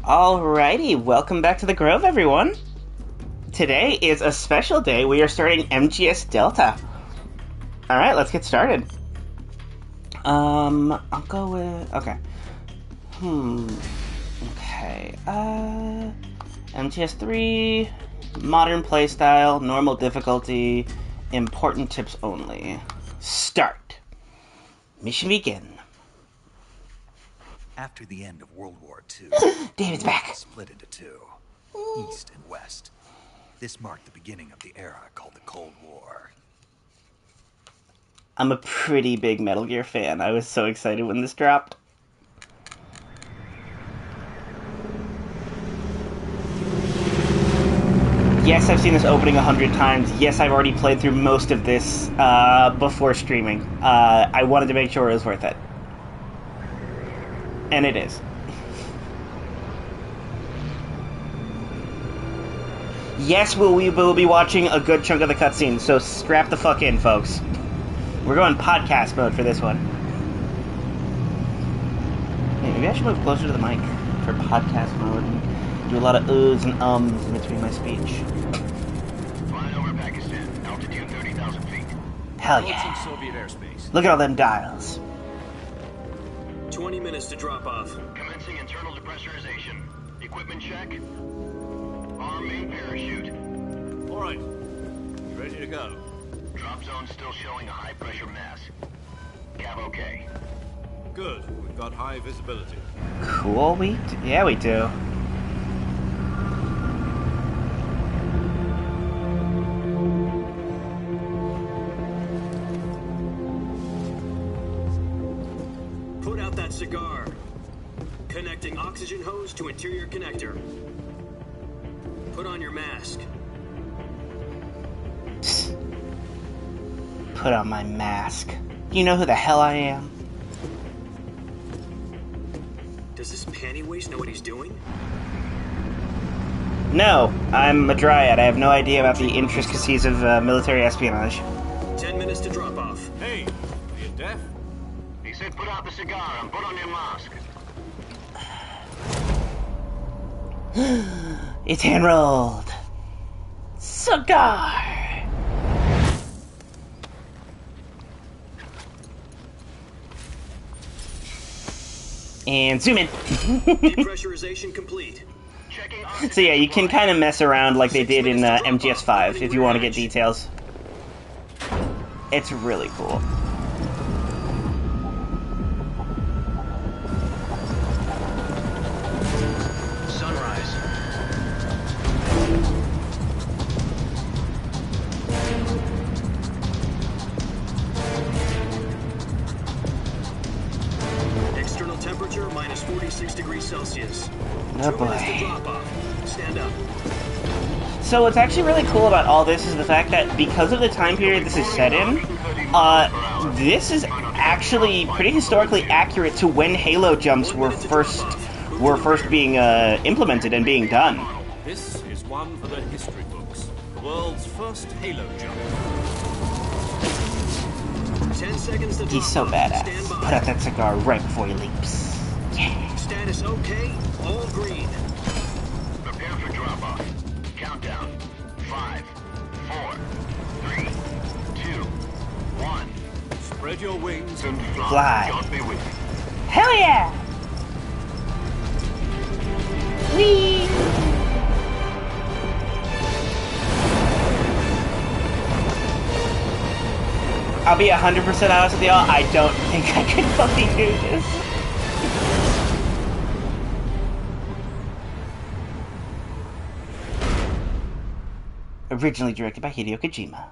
Alrighty, welcome back to the Groove, everyone. Today is a special day. We are starting MGS Delta. Alright, let's get started. I'll go with... Okay. Okay, MGS 3, modern playstyle, normal difficulty, important tips only. Start. Mission begin. After the end of World War II, David's the world back. was split into two, East and West. This marked the beginning of the era called the Cold War. I'm a pretty big Metal Gear fan. I was so excited when this dropped. Yes, I've seen this opening 100 times. Yes, I've already played through most of this before streaming. I wanted to make sure it was worth it. And it is. Yes, we will be watching a good chunk of the cutscene, so strap the fuck in, folks. We're going podcast mode for this one. Hey, maybe I should move closer to the mic for podcast mode and do a lot of oohs and ums in between my speech. Flying over Pakistan, altitude 30,000 feet. Hell yeah. Soviet airspace. Look at all them dials. 20 minutes to drop off. Commencing internal depressurization. Equipment check. Arm main parachute. All right. Ready to go. Drop zone still showing a high pressure mass. Cav okay. Good. We've got high visibility. Cool, yeah, we do. Put out that cigar. Connecting oxygen hose to interior connector. Put on your mask. Put on my mask. You know who the hell I am? Does this panty waste know what he's doing? No, I'm a Dryad. I have no idea about the intricacies of military espionage. 10 minutes to drop off. Hey, are you deaf? He said put out the cigar and put on your mask. It's hand-rolled. Cigar! And zoom in. Depressurization complete. Checking So yeah, you can kind of mess around like they did in MGS 5 if you want to get details. It's really cool. sunrise. External temperature minus 46 degrees Celsius. Oh 2 minutes to boy. drop off. Stand up. So what's actually really cool about all this is the fact that because of the time period this is set in, this is actually pretty historically accurate to when Halo jumps were first being implemented and being done. This is one for the history books. The world's first Halo jump. 10 seconds to drop He's so off. badass. Stand by. Put out that cigar right before he leaps. Yeah. Status okay. All green. Prepare for drop off. Countdown. 5, 4, 3, 2, 1. Spread your wings and Fly. God be with you. Hell yeah! Whee! I'll be 100% honest with y'all, I don't think I could fucking do this. Originally directed by Hideo Kojima.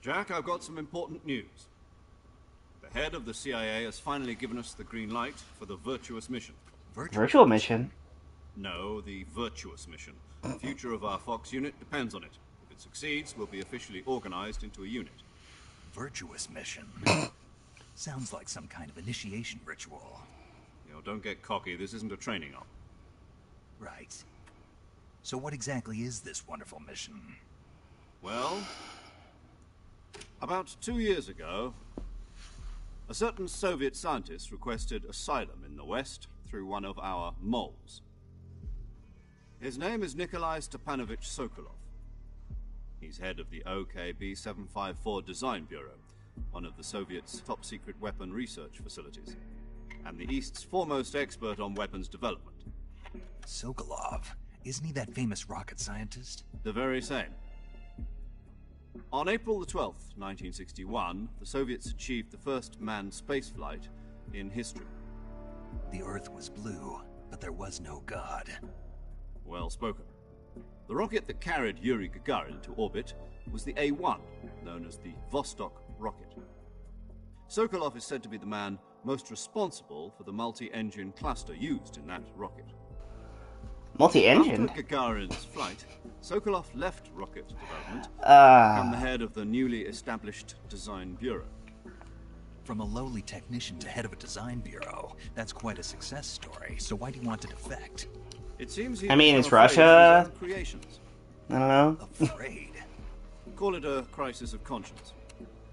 Jack, I've got some important news. The head of the CIA has finally given us the green light for the virtuous mission. Virtual mission? No, the virtuous mission. The future of our Fox unit depends on it. If it succeeds, we'll be officially organized into a unit. Virtuous mission. Sounds like some kind of initiation ritual. You know, don't get cocky. This isn't a training op. Right. So what exactly is this wonderful mission? Well, about 2 years ago, A certain Soviet scientist requested asylum in the West through one of our moles. His name is Nikolai Stepanovich Sokolov. He's head of the OKB-754 Design Bureau, one of the Soviets' top-secret weapon research facilities, and the East's foremost expert on weapons development. Sokolov? Isn't he that famous rocket scientist? The very same. On April the 12th, 1961, the Soviets achieved the first manned spaceflight in history. The Earth was blue, but there was no God. Well spoken. The rocket that carried Yuri Gagarin to orbit was the A-1, known as the Vostok rocket. Sokolov is said to be the man most responsible for the multi-engine cluster used in that rocket. Multi-engine? After Gagarin's flight, Sokolov left rocket development to become the head of the newly established Design Bureau. From a lowly technician to head of a design bureau, that's quite a success story. So why do you want to defect? It seems I mean, it's afraid of his Russia. own creations. I don't know. Afraid. Call it a crisis of conscience.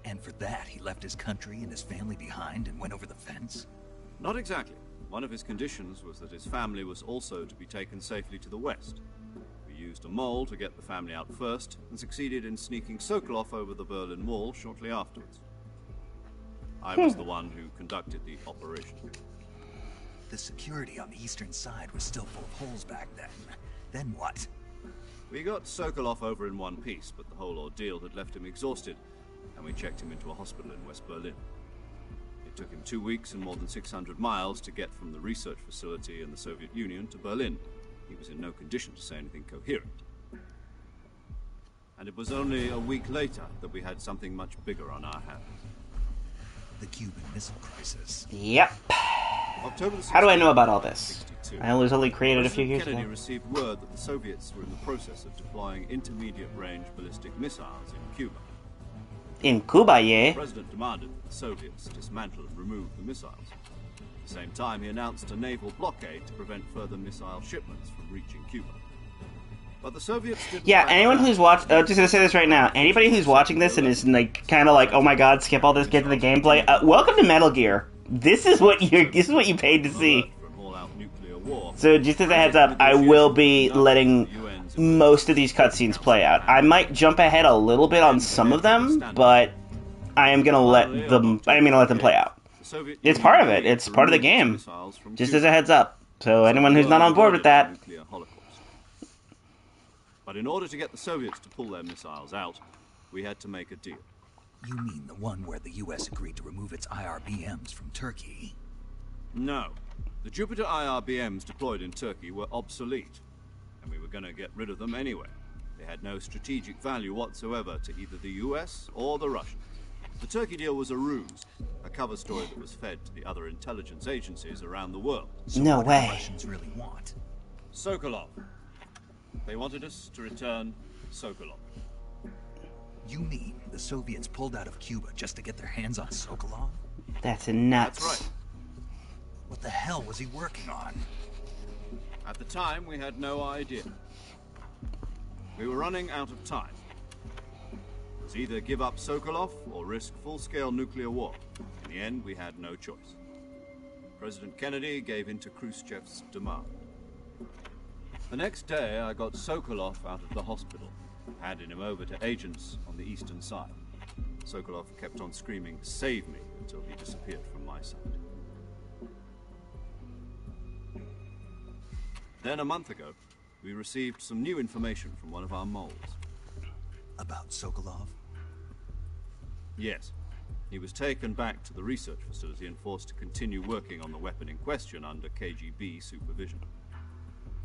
And for that, he left his country and his family behind and went over the fence? Not exactly. One of his conditions was that his family was also to be taken safely to the West. We used a mole to get the family out first, and succeeded in sneaking Sokolov over the Berlin Wall shortly afterwards. I was the one who conducted the operation. The security on the eastern side was still full of holes back then. Then what? We got Sokolov over in one piece, but the whole ordeal had left him exhausted, and we checked him into a hospital in West Berlin. It took him 2 weeks and more than 600 miles to get from the research facility in the Soviet Union to Berlin. He was in no condition to say anything coherent. And it was only a week later that we had something much bigger on our hands. The Cuban Missile Crisis. Yep. October the How do I know about all this? 1962. I was only created a few President years Kennedy ago. received word that the Soviets were in the process of deploying intermediate-range ballistic missiles in Cuba. In Cuba, The yeah. President demanded that the Soviets dismantle and remove the missiles. At the same time, he announced a naval blockade to prevent further missile shipments from reaching Cuba. But the Soviets didn't Yeah, back anyone down. who's watched, just gonna say this right now. Anybody who's watching this and is like, kind of like, oh my god, skip all this, get to the gameplay. Welcome to Metal Gear. This is what you paid to see. For an all-out nuclear war. So just as a heads up, I will be letting most of these cutscenes play out. I might jump ahead a little bit on some of them, but I am gonna let them play out. It's part of it. It's part of the game. Just as a heads up. So anyone who's not on board with that, But in order to get the Soviets to pull their missiles out, we had to make a deal. You mean the one where the US agreed to remove its IRBMs from Turkey? No. The Jupiter IRBMs deployed in Turkey were obsolete, and we were going to get rid of them anyway. They had no strategic value whatsoever to either the US or the Russians. The Turkey deal was a ruse, a cover story that was fed to the other intelligence agencies around the world. So No what do way. the Russians really want? Sokolov. They wanted us to return Sokolov. You mean the Soviets pulled out of Cuba just to get their hands on Sokolov? that's nuts. That's right. What the hell was he working on? At the time, we had no idea. We were running out of time. It was either give up Sokolov or risk full-scale nuclear war. In the end, we had no choice. President Kennedy gave in to Khrushchev's demand. The next day, I got Sokolov out of the hospital, handed him over to agents on the eastern side. Sokolov kept on screaming, "Save me," until he disappeared from my sight. Then a month ago, we received some new information from one of our moles. About Sokolov? Yes. He was taken back to the research facility and forced to continue working on the weapon in question under KGB supervision.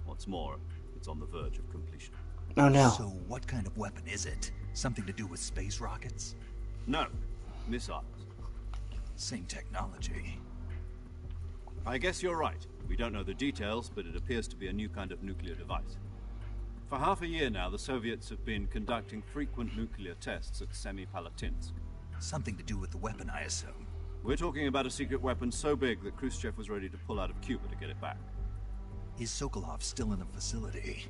What's more, it's on the verge of completion. Oh no. So what kind of weapon is it? Something to do with space rockets? No, missiles. Same technology. I guess you're right. We don't know the details, but it appears to be a new kind of nuclear device. For half a year now, the Soviets have been conducting frequent nuclear tests at Semipalatinsk. Something to do with the weapon, I assume. We're talking about a secret weapon so big that Khrushchev was ready to pull out of Cuba to get it back. Is Sokolov still in the facility?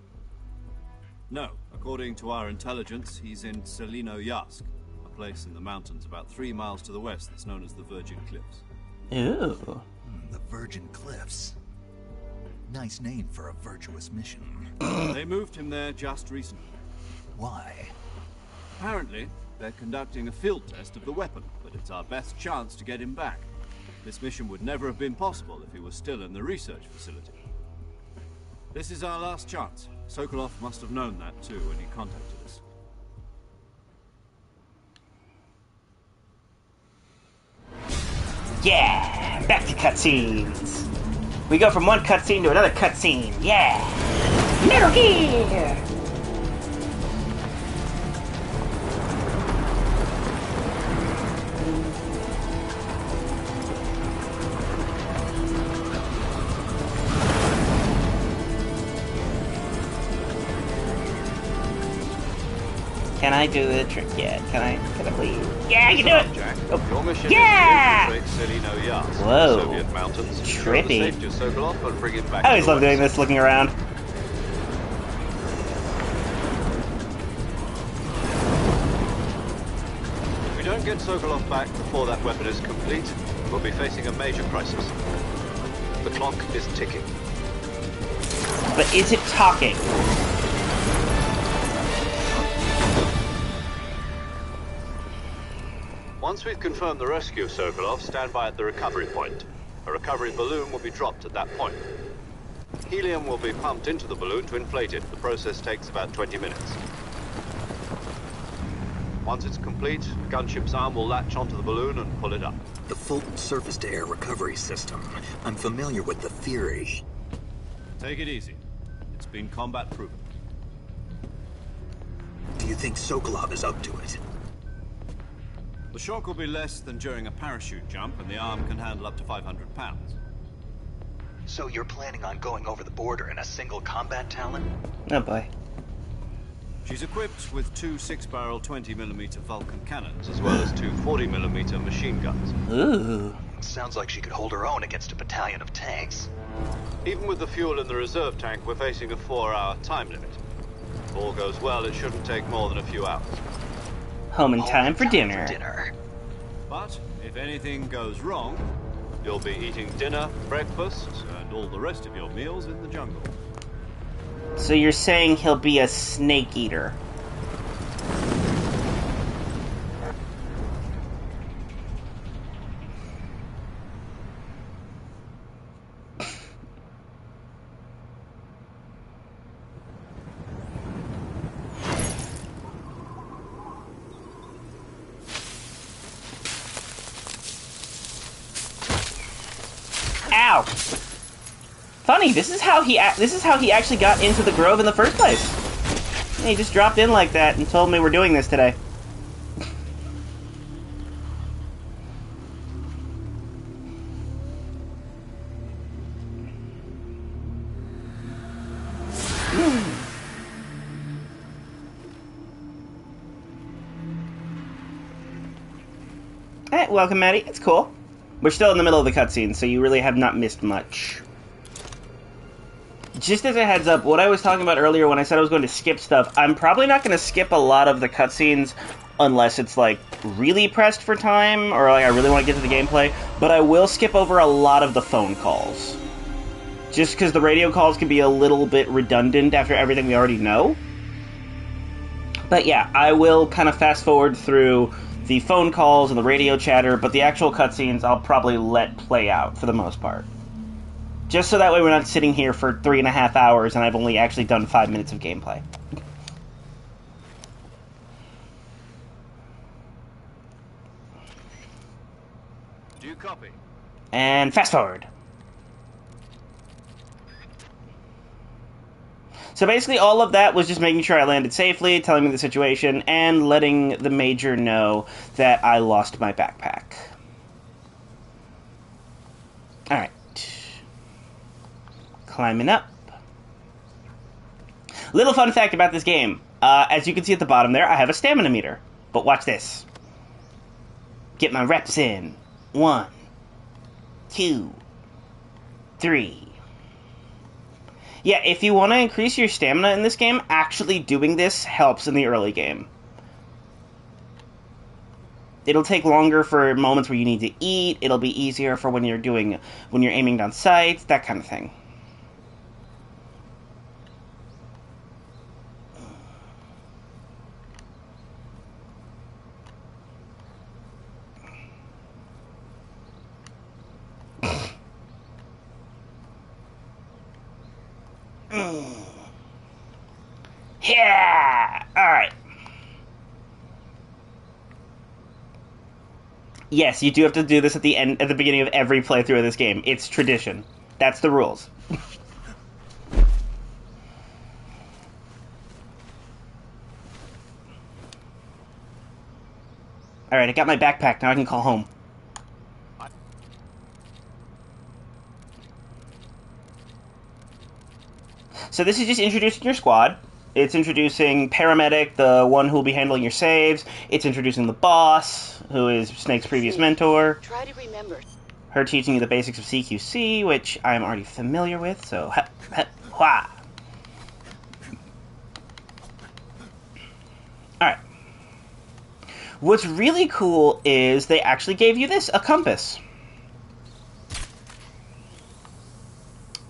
No, according to our intelligence, he's in Selino Yask, a place in the mountains about 3 miles to the west that's known as the Virgin Cliffs. Ooh. The Virgin Cliffs. Nice name for a virtuous mission. They moved him there just recently. Why? Apparently, they're conducting a field test of the weapon, but it's our best chance to get him back. This mission would never have been possible if he was still in the research facility. This is our last chance. Sokolov must have known that too when he contacted us. Yeah! Back to cutscenes! We go from one cutscene to another cutscene. Yeah! Metal Gear! Can I do the trick yet? Can I please? Yeah, I can do it! Jack, Oh. your mission Yeah! is to infiltrate Selino Yas, Whoa. the Soviet mountains, ensure Trippy. the safety of Sokolov, and bring him back. I always to love the doing West. this, looking around. If we don't get Sokolov back before that weapon is complete, we'll be facing a major crisis. The clock is ticking. But is it talking? Once we've confirmed the rescue of Sokolov, stand by at the recovery point. A recovery balloon will be dropped at that point. Helium will be pumped into the balloon to inflate it. The process takes about 20 minutes. Once it's complete, the gunship's arm will latch onto the balloon and pull it up. The Fulton surface-to-air recovery system. I'm familiar with the theory. Take it easy. It's been combat proven. Do you think Sokolov is up to it? The shock will be less than during a parachute jump, and the arm can handle up to 500 pounds. So you're planning on going over the border in a single combat Talon? Oh boy. She's equipped with 2 6-barrel 20mm Vulcan cannons, as well as 2 40mm machine guns. Ooh. Sounds like she could hold her own against a battalion of tanks. Even with the fuel in the reserve tank, we're facing a 4-hour time limit. If all goes well, it shouldn't take more than a few hours. Home in time for dinner. But if anything goes wrong, you'll be eating dinner, breakfast, and all the rest of your meals in the jungle. So you're saying he'll be a snake eater? Ow! Funny, this is how he actually got into the Groove in the first place. He just dropped in like that and told me we're doing this today. Hey, welcome, Maddie. It's cool. We're still in the middle of the cutscene, so you really have not missed much. Just as a heads up, what I was talking about earlier when I said I was going to skip stuff, I'm probably not going to skip a lot of the cutscenes unless it's, like, really pressed for time, or, like, I really want to get to the gameplay, but I will skip over a lot of the phone calls. Just because the radio calls can be a little bit redundant after everything we already know. But yeah, I will kind of fast forward through the phone calls and the radio chatter, but the actual cutscenes I'll probably let play out for the most part. Just so that way we're not sitting here for 3.5 hours and I've only actually done 5 minutes of gameplay. Do you copy? And fast forward. So basically all of that was just making sure I landed safely, telling me the situation, and letting the Major know that I lost my backpack. Alright. Climbing up. Little fun fact about this game. As you can see at the bottom there, I have a stamina meter. But watch this. Get my reps in. 1, 2, 3. Yeah, if you want to increase your stamina in this game, actually doing this helps in the early game. It'll take longer for moments where you need to eat. It'll be easier for when you're aiming down sights, that kind of thing. Yeah! Alright. Yes, you do have to do this at the beginning of every playthrough of this game. It's tradition. That's the rules. Alright, I got my backpack. Now I can call home. So this is just introducing your squad. It's introducing Paramedic, the one who will be handling your saves. It's introducing the boss, who is Snake's previous mentor. Try to remember. Her teaching you the basics of CQC, which I'm already familiar with, so hua. Alright. What's really cool is they actually gave you this, a compass.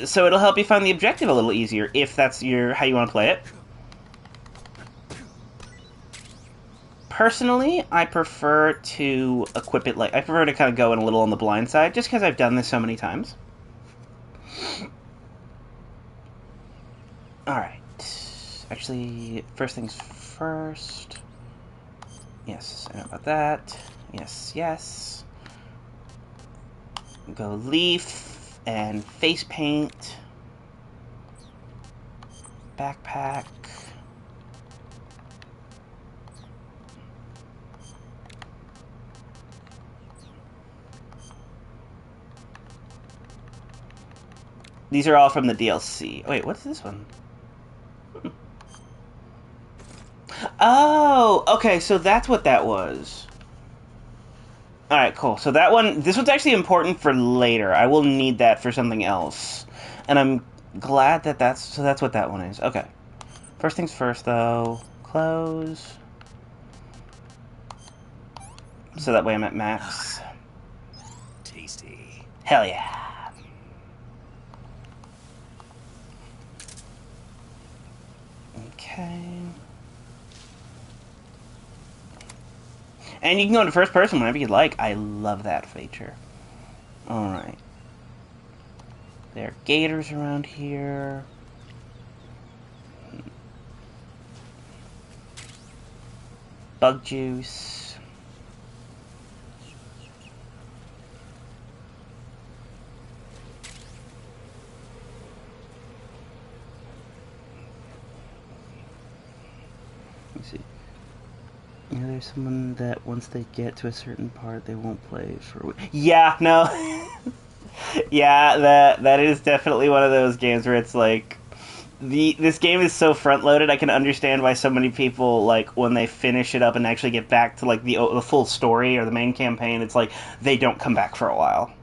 So it'll help you find the objective a little easier, if that's how you want to play it. Personally, I prefer to equip it I prefer to kind of go in a little on the blind side, just because I've done this so many times. Alright. Actually, first things first. Yes, I know about that. Yes, yes. Go leaf and face paint. Backpack. These are all from the DLC. Wait, what's this one? Oh, okay, so that's what that was. Alright, cool. So this one's actually important for later. I will need that for something else. And I'm glad that's what that one is. Okay. First things first, though. Close. So that way I'm at max. Tasty. Hell yeah. Okay. And you can go into first person whenever you'd like. I love that feature. Alright. There are gators around here. Bug juice. Let me see. Yeah, there's someone that once they get to a certain part, they won't play for a week. Yeah, no. Yeah, that is definitely one of those games where it's like this game is so front loaded. I can understand why so many people, like, when they finish it up and actually get back to like the full story or the main campaign, it's like they don't come back for a while.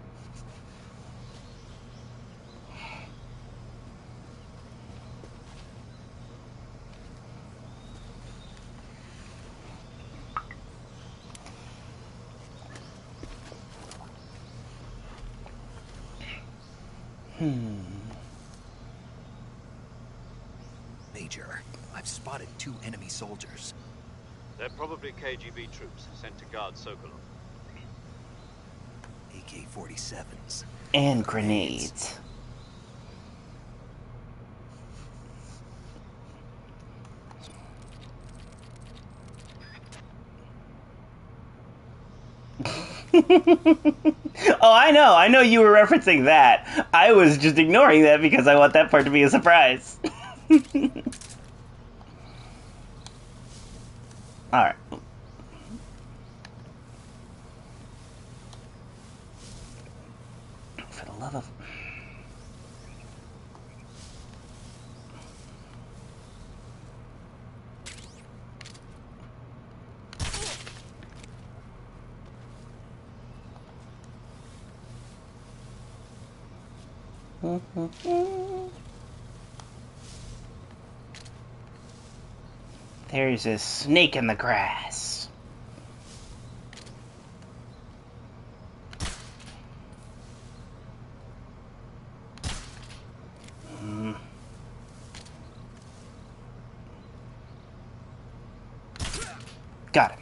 Major, I've spotted 2 enemy soldiers. They're probably KGB troops sent to guard Sokolov. AK-47s. And grenades. Oh, I know you were referencing that. I was just ignoring that because I want that part to be a surprise. Alright. For the love of... There's a snake in the grass. Got it.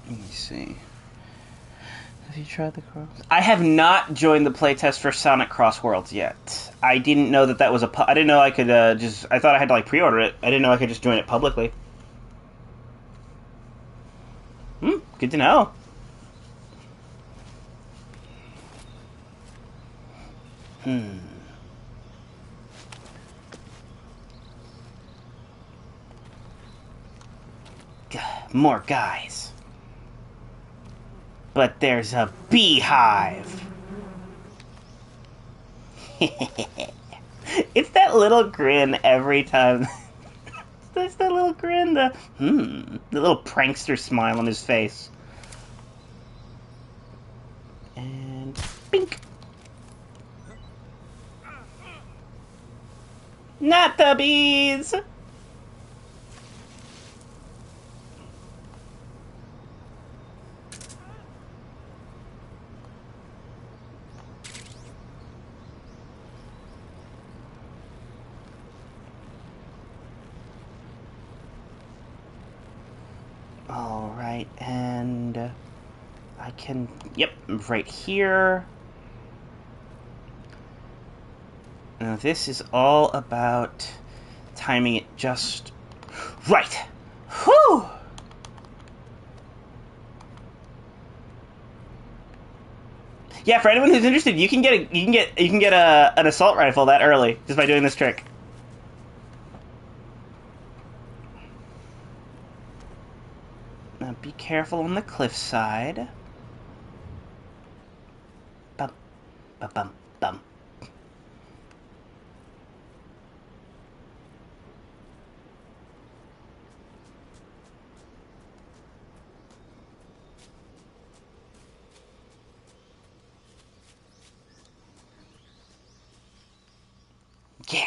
Let me see. Have you tried the cross? I have not joined the playtest for Sonic Cross Worlds yet. I didn't know that was I didn't know I could just... I thought I had to, like, pre-order it. I didn't know I could just join it publicly. Good to know. More guys. But there's a beehive. It's that little grin every time. There's that little grin, the little prankster smile on his face. And bink. Not the bees. Alright, and I can, yep, right here. Now this is all about timing it just right. Whew! Yeah, for anyone who's interested, you can get an assault rifle that early just by doing this trick. Now be careful on the cliffside. Bum, bum, bum, bum. Yeah.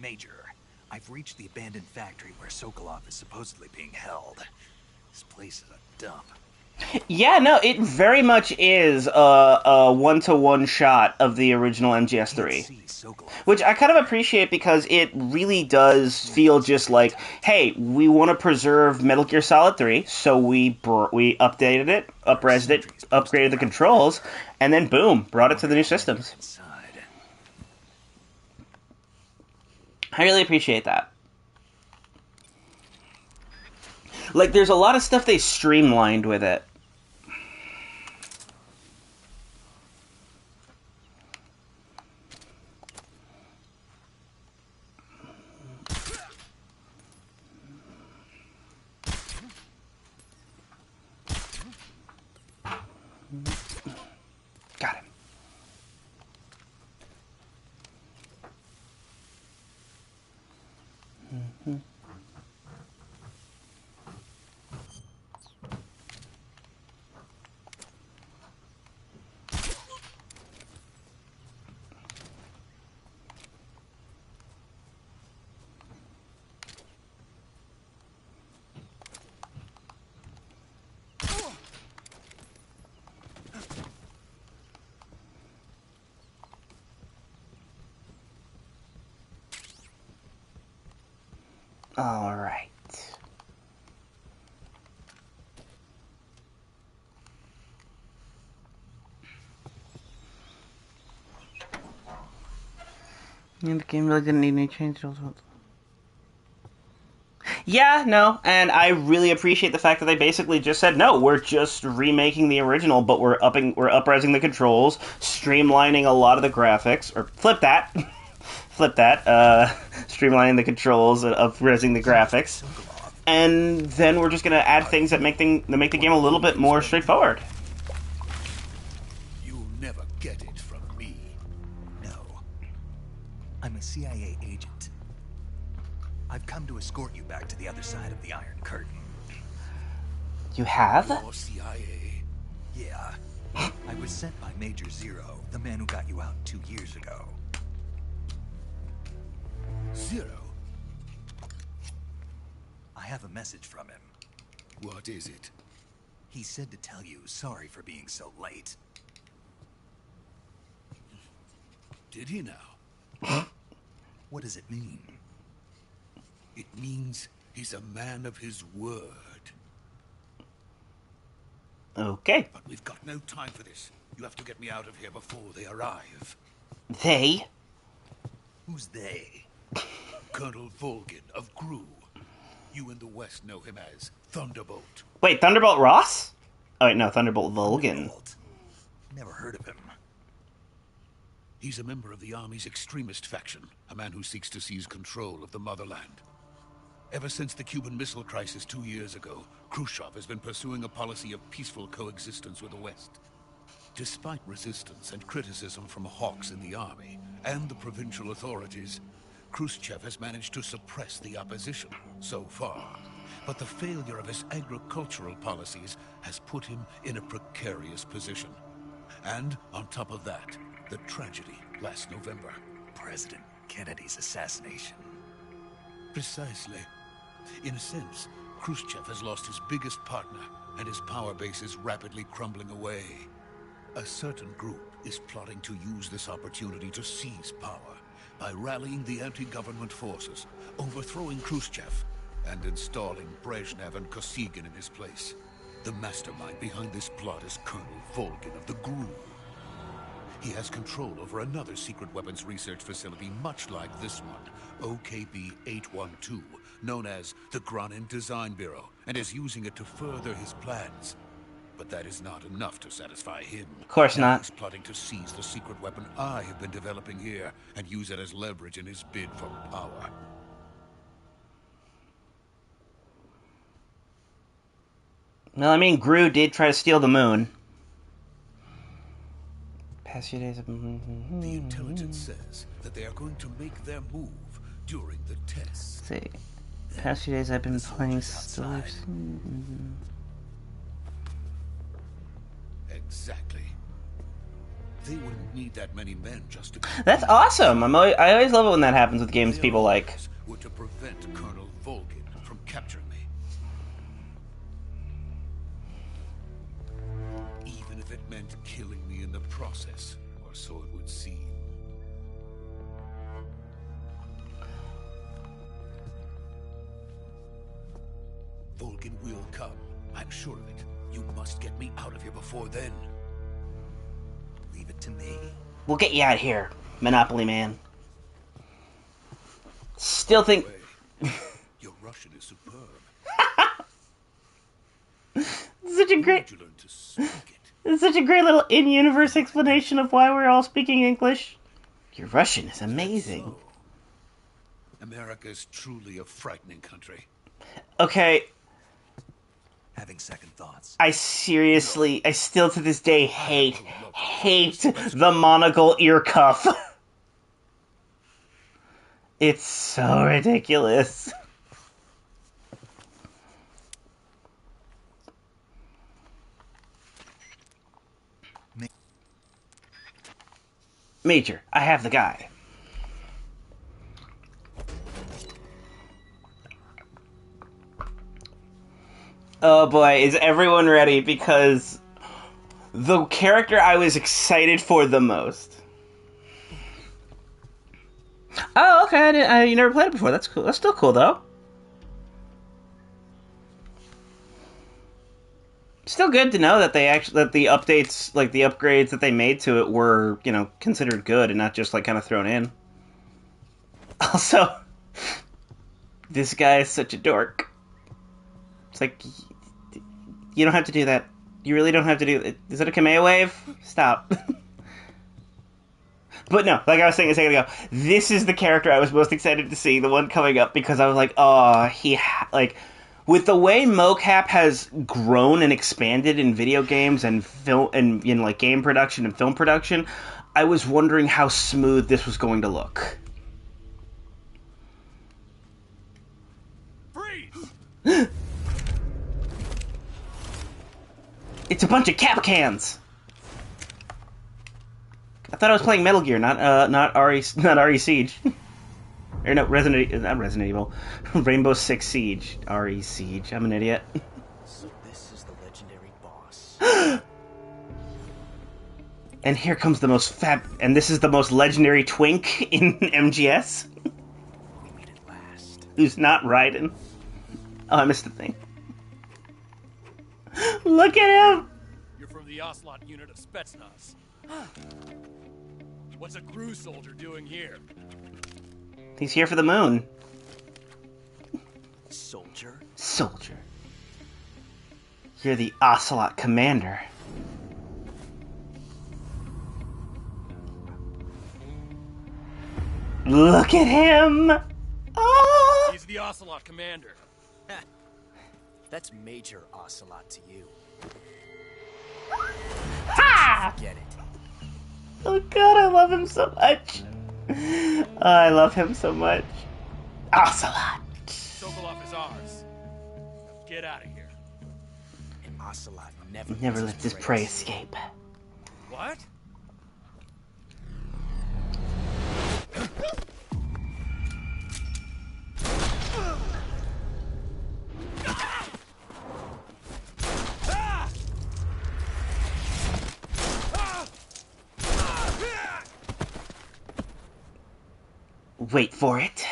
Major, I've reached the abandoned factory where Sokolov is supposedly being held. This place is a dump. Yeah, no, it very much is a one-to-one shot of the original MGS3. Which I kind of appreciate because it really does feel just like, hey, we want to preserve Metal Gear Solid 3, so we updated it, up-resed it, upgraded the controls, and then boom, brought it to the new systems. I really appreciate that. Like, there's a lot of stuff they streamlined with it. Got him. All right. And the game really didn't need any changes. Yeah, no, and I really appreciate the fact that they basically just said, no, we're just remaking the original, but we're up-resing the controls, streamlining a lot of the graphics, or flip that, streamlining the controls, up-resing the graphics, and then we're just going to add things that make the game a little bit more straightforward. You'll never get it from me. No. CIA agent. I've come to escort you back to the other side of the Iron Curtain. You have? You're CIA? Yeah. I was sent by Major Zero, the man who got you out 2 years ago. Zero? I have a message from him. What is it? He said to tell you sorry for being so late. Did he now? What does it mean? It means he's a man of his word. Okay. But we've got no time for this. You have to get me out of here before they arrive. They? Who's they? Colonel Volgin of Grooove. You in the West know him as Thunderbolt. Wait, Thunderbolt Ross? Oh, wait, no, Thunderbolt Volgin. Never heard of him. He's a member of the Army's extremist faction, a man who seeks to seize control of the motherland. Ever since the Cuban Missile Crisis 2 years ago, Khrushchev has been pursuing a policy of peaceful coexistence with the West. Despite resistance and criticism from hawks in the army and the provincial authorities, Khrushchev has managed to suppress the opposition so far. But the failure of his agricultural policies has put him in a precarious position. And on top of that, the tragedy last November. President Kennedy's assassination. Precisely. In a sense, Khrushchev has lost his biggest partner, and his power base is rapidly crumbling away. A certain group is plotting to use this opportunity to seize power by rallying the anti-government forces, overthrowing Khrushchev, and installing Brezhnev and Kosygin in his place. The mastermind behind this plot is Colonel Volgin of the Groove. He has control over another secret weapons research facility much like this one, OKB-812, known as the Granin Design Bureau, and is using it to further his plans. But that is not enough to satisfy him. Of course Now not. he's plotting to seize the secret weapon I have been developing here and use it as leverage in his bid for power. Well, I mean, Gru did try to steal the moon. Past few days of... The intelligence says that they are going to make their move during the tests. Let's see. Past few days I've been playing soldiers outside. Exactly. They wouldn't need that many men just to... That's awesome! I always love it when that happens with games people like. Their orders were to prevent Colonel Volgin from capturing me. Even if it meant killing me in the process, or so it would seem. Volgin will come. I'm sure of it. You must get me out of here before then. Leave it to me. We'll get you out of here, Monopoly Man. Still think... Your Russian is superb. Such a great... Where'd you learn to speak it? It's such a great little in-universe explanation of why we're all speaking English. Your Russian is amazing. So, America is truly a frightening country. Okay, Having second thoughts. I still to this day hate the monocle ear cuff. It's so ridiculous. Major, I have the guy. Oh boy, is everyone ready? Because the character I was excited for the most. Oh, okay. You never played it before. That's cool. That's still cool, though. Still good to know that that the updates, like the upgrades that they made to it, were considered good and not just kind of thrown in. Also, this guy is such a dork. It's like, you don't have to do that. You really don't have to do it. Is it a Kamea wave? Stop. But no, like I was saying a second ago, this is the character I was most excited to see, the one coming up, because I was like, oh, with the way mocap has grown and expanded in video games and film and in game production and film production, I was wondering how smooth this was going to look. It's a bunch of cap cans. I thought I was playing Metal Gear, not RE Siege. Or no, not Resident Evil. Rainbow Six Siege. RE Siege. I'm an idiot. So this is the legendary boss. And here comes the most and this is the most legendary twink in MGS. We made it last. Who's not Raiden. Oh, I missed the thing. Look at him! You're from the Ocelot unit of Spetsnaz. What's a Groove soldier doing here? He's here for the moon. Soldier? Soldier. You're the Ocelot commander. Look at him! Oh! He's the Ocelot commander. That's Major Ocelot to you. Ha! Get it. Oh god, I love him so much. Oh, I love him so much. Ocelot. Sokolov is ours. Now get out of here. And Ocelot Never lets his prey escape. What? Wait for it.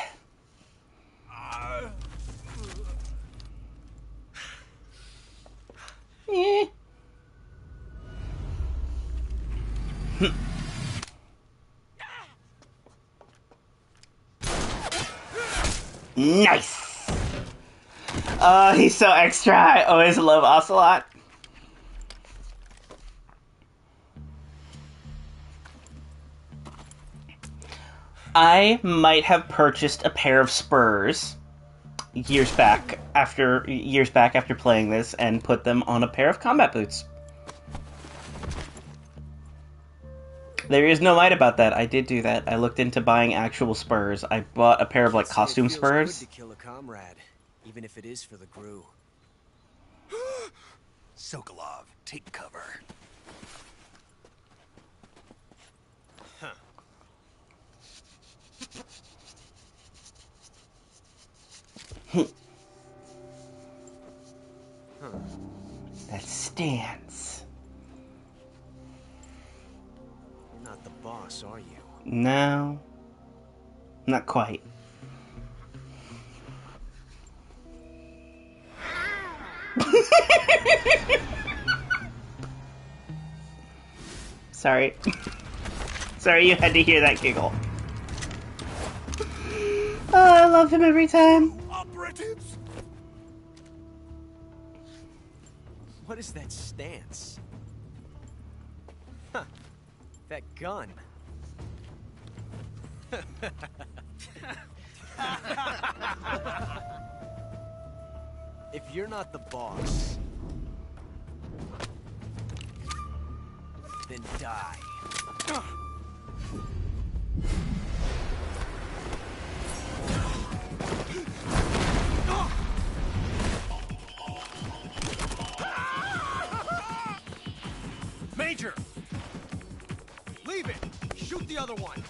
Nice! Oh, he's so extra. I always love Ocelot. I might have purchased a pair of Spurs years back after playing this and put them on a pair of combat boots. There is no light about that. I did do that. I looked into buying actual Spurs. I bought a pair of like costume Spurs. Good to kill a comrade, even if it is for the Groove. Sokolov, take cover. That stance. You're not the boss, are you? No. Not quite. Sorry. Sorry you had to hear that giggle. Oh, I love him every time. Operatives! What is that stance? Huh. That gun. If you're not the boss, then die. Major! Leave it! Shoot the other one!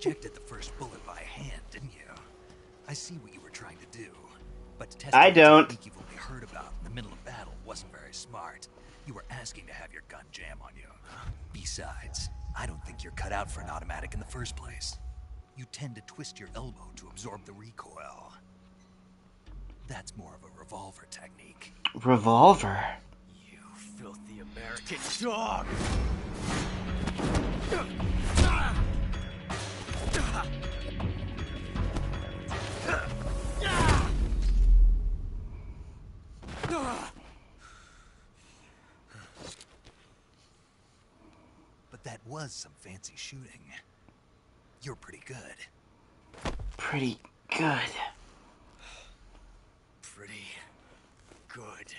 ejected the first bullet by hand, didn't you? I see what you were trying to do. But testing I a don't. technique you've only heard about in the middle of battle wasn't very smart. You were asking to have your gun jam on you. Besides, I don't think you're cut out for an automatic in the first place. You tend to twist your elbow to absorb the recoil. That's more of a revolver technique. Revolver? You filthy American dog! But that was some fancy shooting. You're pretty good. Pretty good. Pretty good.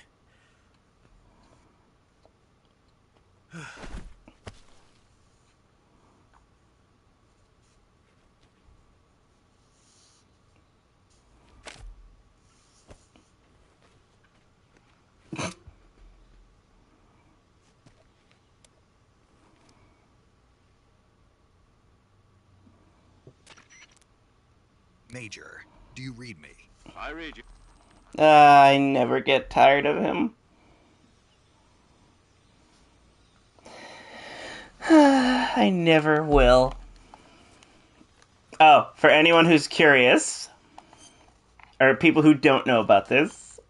Major, do you read me? I read you. I never get tired of him. I never will. Oh, for anyone who's curious, or people who don't know about this,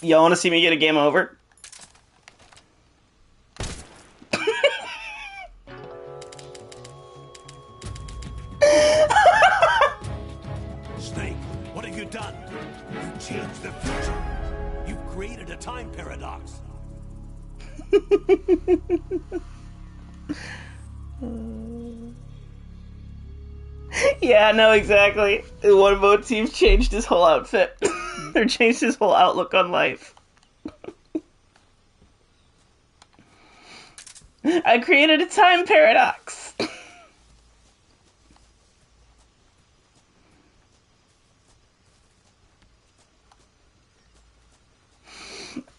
y'all want to see me get a game over? Snake, what have you done? You changed the future. You've created a time paradox. Yeah, no, exactly. One motif changed his whole outfit. Or changed his whole outlook on life. I created a time paradox.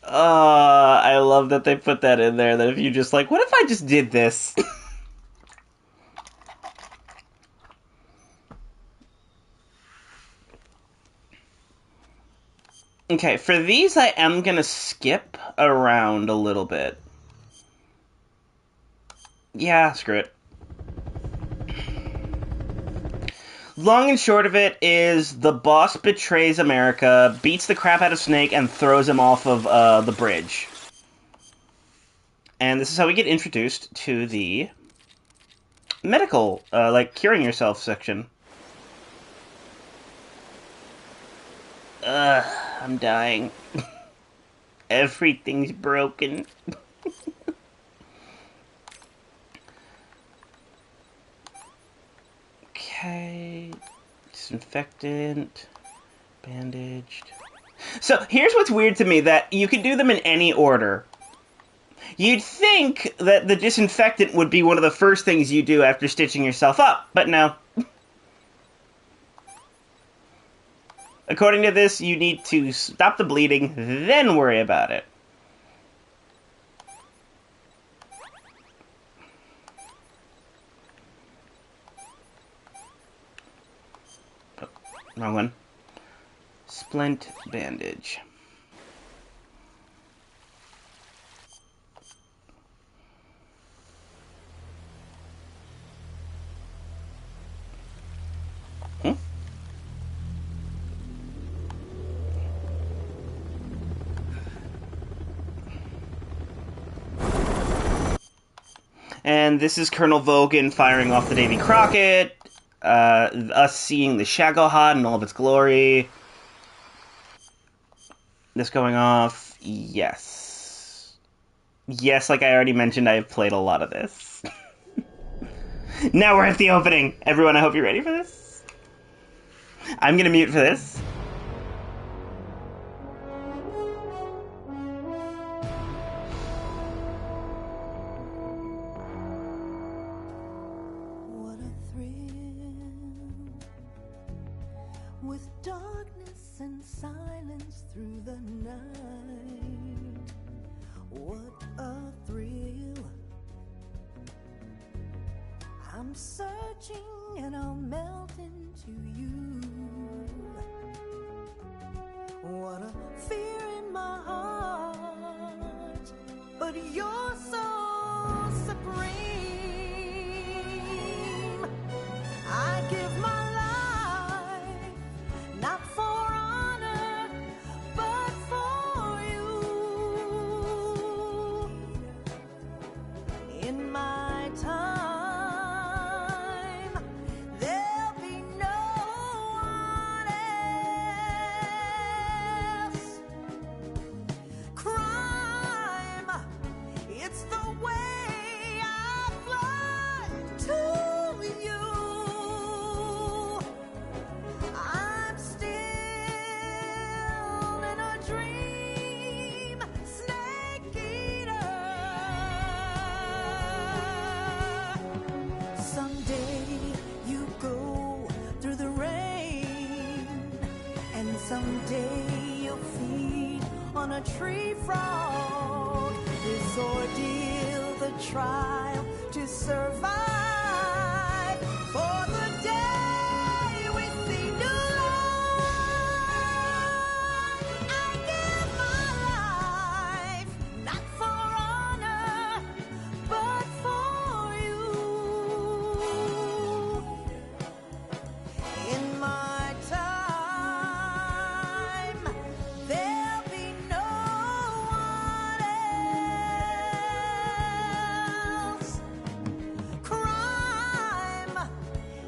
I love that they put that in there, that if you just like, what if I just did this? Okay, for these I am gonna skip around a little bit. Yeah, screw it. Long and short of it is the boss betrays America, beats the crap out of Snake, and throws him off of the bridge. And this is how we get introduced to the medical, like, curing yourself section. I'm dying. Everything's broken. Okay. Disinfectant. Bandaged. So, here's what's weird to me, that you can do them in any order. You'd think that the disinfectant would be one of the first things you do after stitching yourself up, but no. According to this, you need to stop the bleeding, then worry about it. Oh, wrong one. Splint bandage. And this is Colonel Vogan firing off the Davy Crockett, us seeing the Shagohod in all of its glory. This going off, yes. Yes, like I already mentioned, I have played a lot of this. Now we're at the opening. Everyone, I hope you're ready for this. I'm gonna mute for this. With darkness and silence through the night. What a thrill I'm searching and I'll melt into you. What a fear in my heart, but you're so supreme. I give my life, not for honor, but for you. In my time, there'll be no one else. Crime, it's the way I fly to you. I'm still in a dream, snake eater. Someday you go through the rain, and someday you'll feed on a tree frog. This ordeal, the trial to survive, for the day we see new life. I give my life, not for honor, but for you. In my time, there'll be no one else. Crime,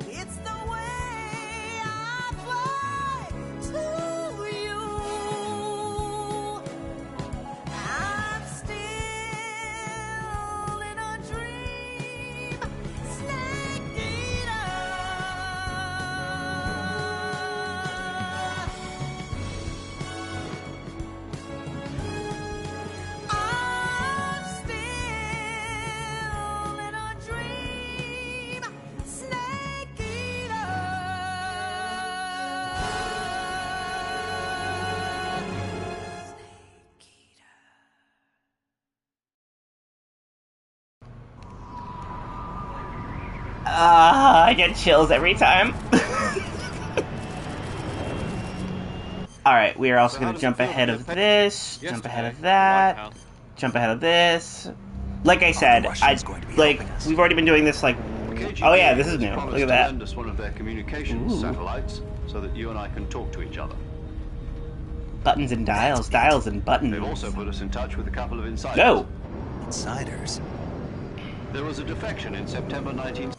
it's the way I fly to you. I'm still in a dream, snake eater. I'm still in a dream, snake eater. I get chills every time. Alright, we are also So going how to does jump it feel ahead to of get this, Yesterday, jump ahead of the White that, House. jump ahead of this. Like I the said, Russians going to be like, helping us? we've already been doing this, like, The KGB oh yeah, this is has new. promised Look at to that. lend us one of their communications Ooh. satellites so that you and I can talk to each other. Buttons and dials, dials and buttons. They've also put us in touch with a couple of insiders. No! Insiders? There was a defection in September 19...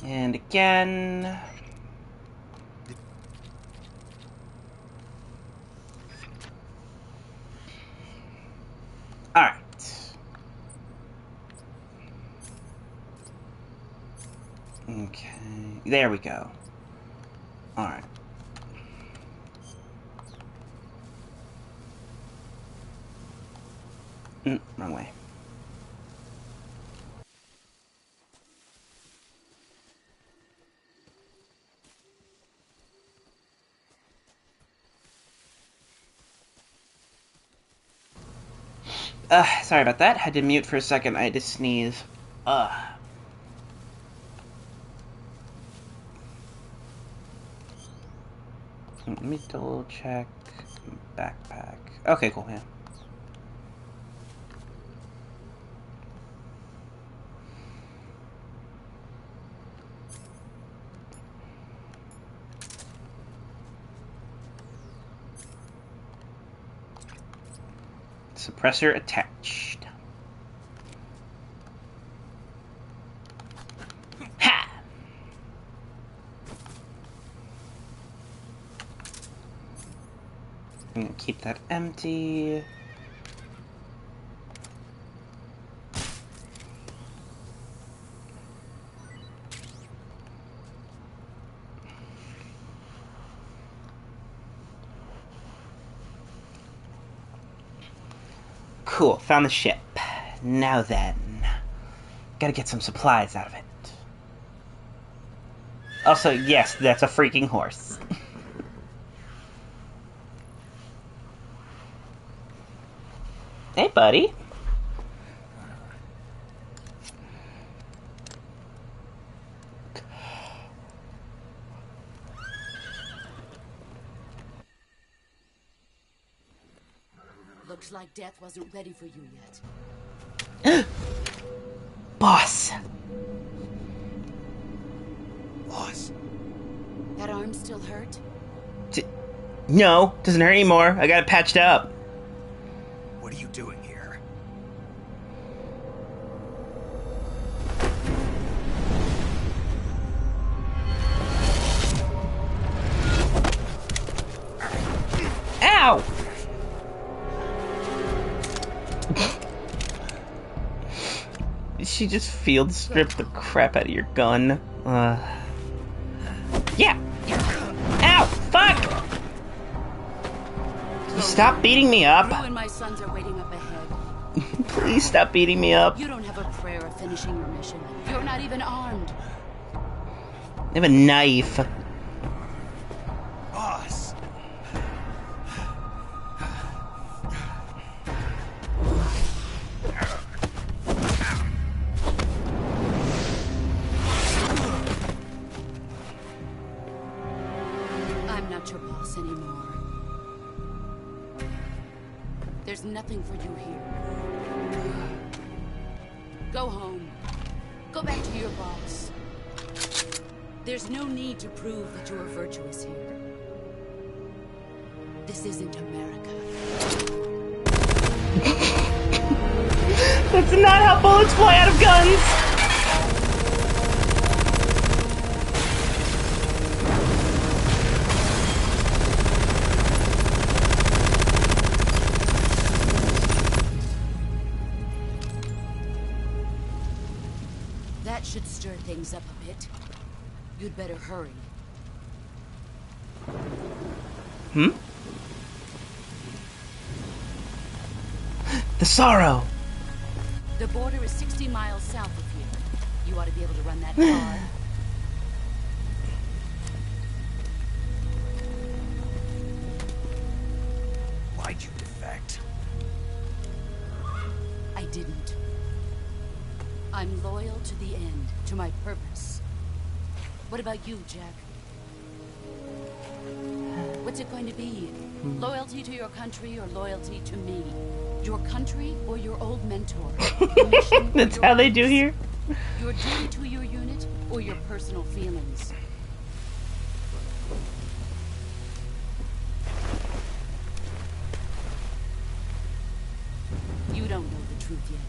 And again. Alright. Okay. There we go. Alright. Wrong way. Sorry about that. Had to mute for a second. I had to sneeze. Let me double check. Backpack. Okay, cool, yeah. Suppressor attached. Ha! I'm gonna keep that empty. Cool, found the ship. Now then, gotta get some supplies out of it. Also, yes, that's a freaking horse. buddy. Looks like death wasn't ready for you yet. Boss. Boss. That arm still hurt? No, doesn't hurt anymore. I got it patched up. What are you doing here? Ow! She just field stripped the crap out of your gun. Yeah! Ow! Fuck! Stop beating me up. You and my sons are waiting up ahead. Please stop beating me up. You don't have a prayer of finishing your mission. You're not even armed. I have a knife. Boss. I'm not your boss anymore. There's nothing for you here. Go home. Go back to your boss. There's no need to prove that you are virtuous here. This isn't America. That's not how bullets fly out of guns! That should stir things up a bit. You'd better hurry. Hmm? The sorrow! The border is 60 miles south of here. You ought to be able to run that car. Why'd you defect? I didn't. I'm loyal to the end, to my purpose. What about you, Jack? What's it going to be? Loyalty to your country or loyalty to me? Your country or your old mentor? Your mission or That's your how they do purpose? here? Your duty to your unit or your personal feelings? You don't know the truth yet.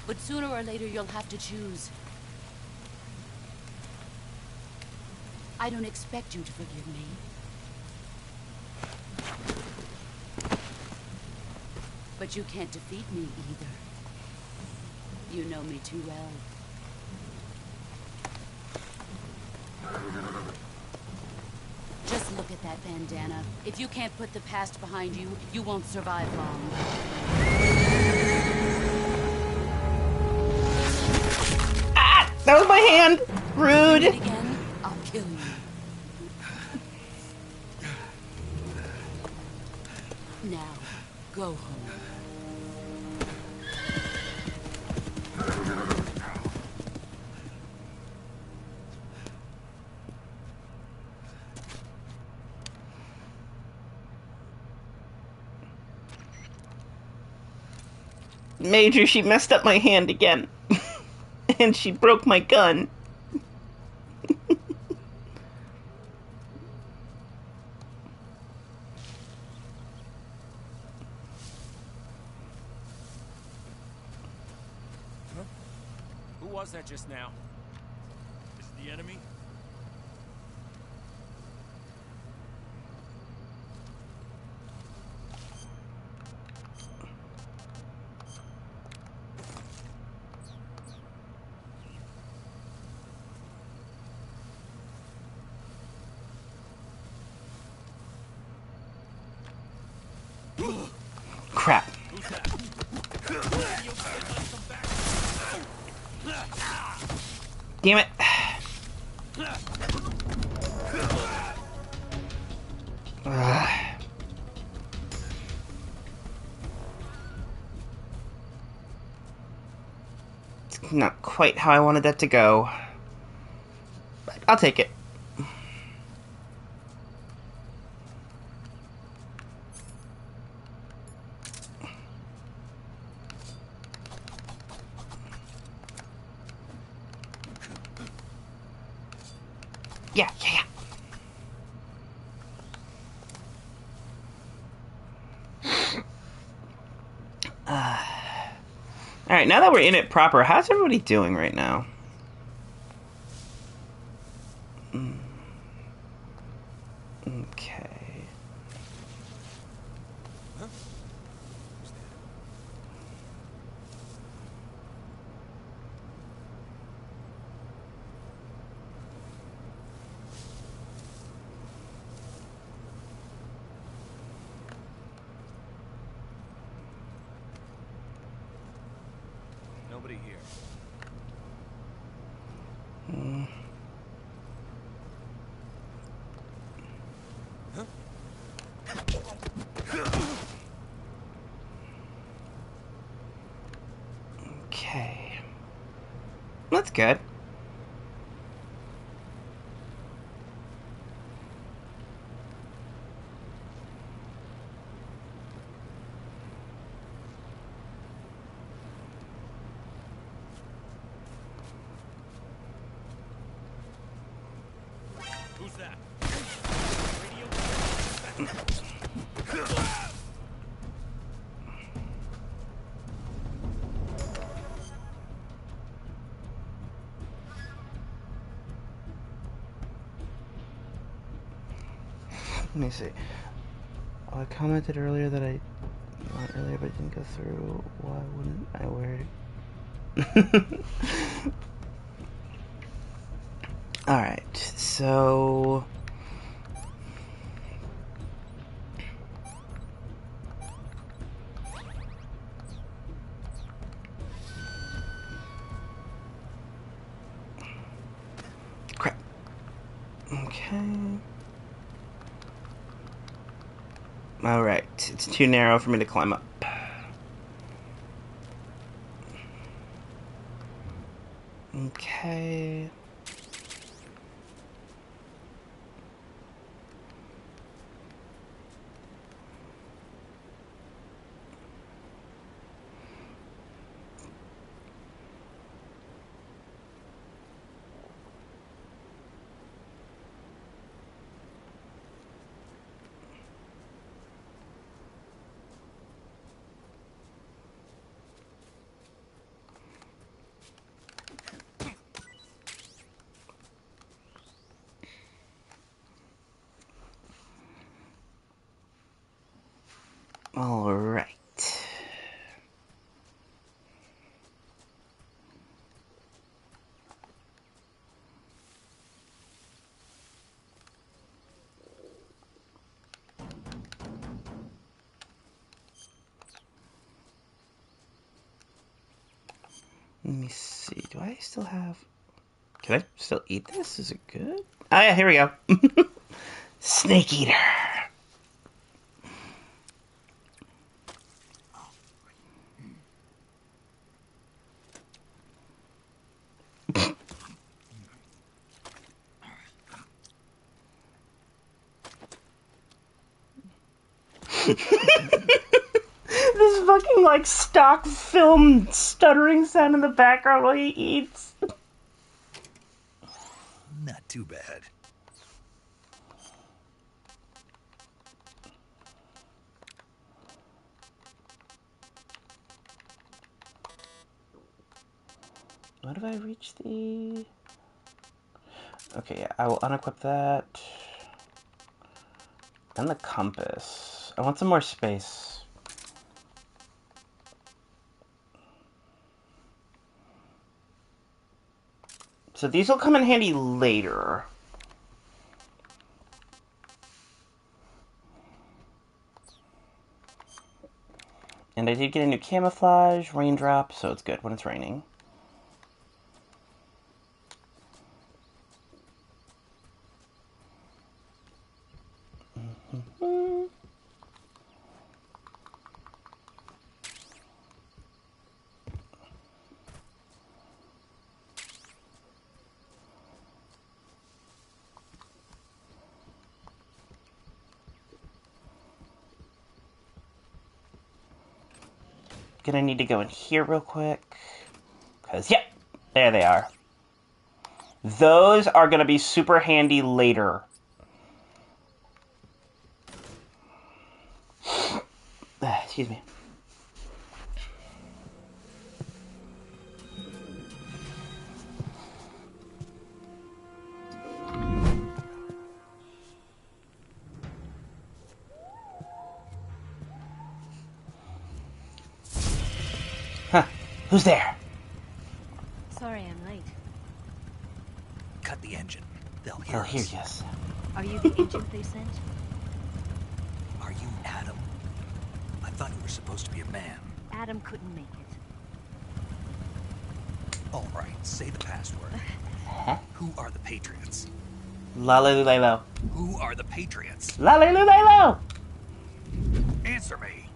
But sooner or later you'll have to choose. I don't expect you to forgive me. But you can't defeat me either. You know me too well. Just look at that bandana. If you can't put the past behind you, you won't survive long. Ah! That was my hand! Rude! Do it again, I'll kill you. Now, go home. Major, she messed up my hand again. And she broke my gun. Who was that just now? Is it the enemy? Crap. Damn it. Ugh. not quite how I wanted that to go. But I'll take it. Yeah. Alright, now that we're in it proper, how's everybody doing right now? Okay. Nobody here. Okay. That's good. Who's that? Let me see. Oh, I commented earlier that not earlier, but it didn't go through. Why wouldn't I wear it? Alright, so... Crap. Okay. Alright, it's too narrow for me to climb up. Okay. All right. Let me see. Do I still have... Can I still eat this? Is it good? Oh yeah, here we go. Snake eater. This fucking like stock film stuttering sound in the background while he eats. Not too bad. What have I reached the... Okay, yeah, I will unequip that. And the compass. I want some more space. So these will come in handy later. And I did get a new camouflage, raindrop, so it's good when it's raining. gonna need to go in here real quick. Because, yep, there they are. Those are gonna be super handy later. Excuse me. Huh. Who's there? Sorry I'm late. Cut the engine. They'll hear They'll us. hear us. Are you the agent they sent? Are you Adam? I thought you were supposed to be a man. Adam couldn't make it. All right, say the password. Huh? Who are the Patriots? Lalelulelo. Who are the Patriots? Lalelulelo! Answer me.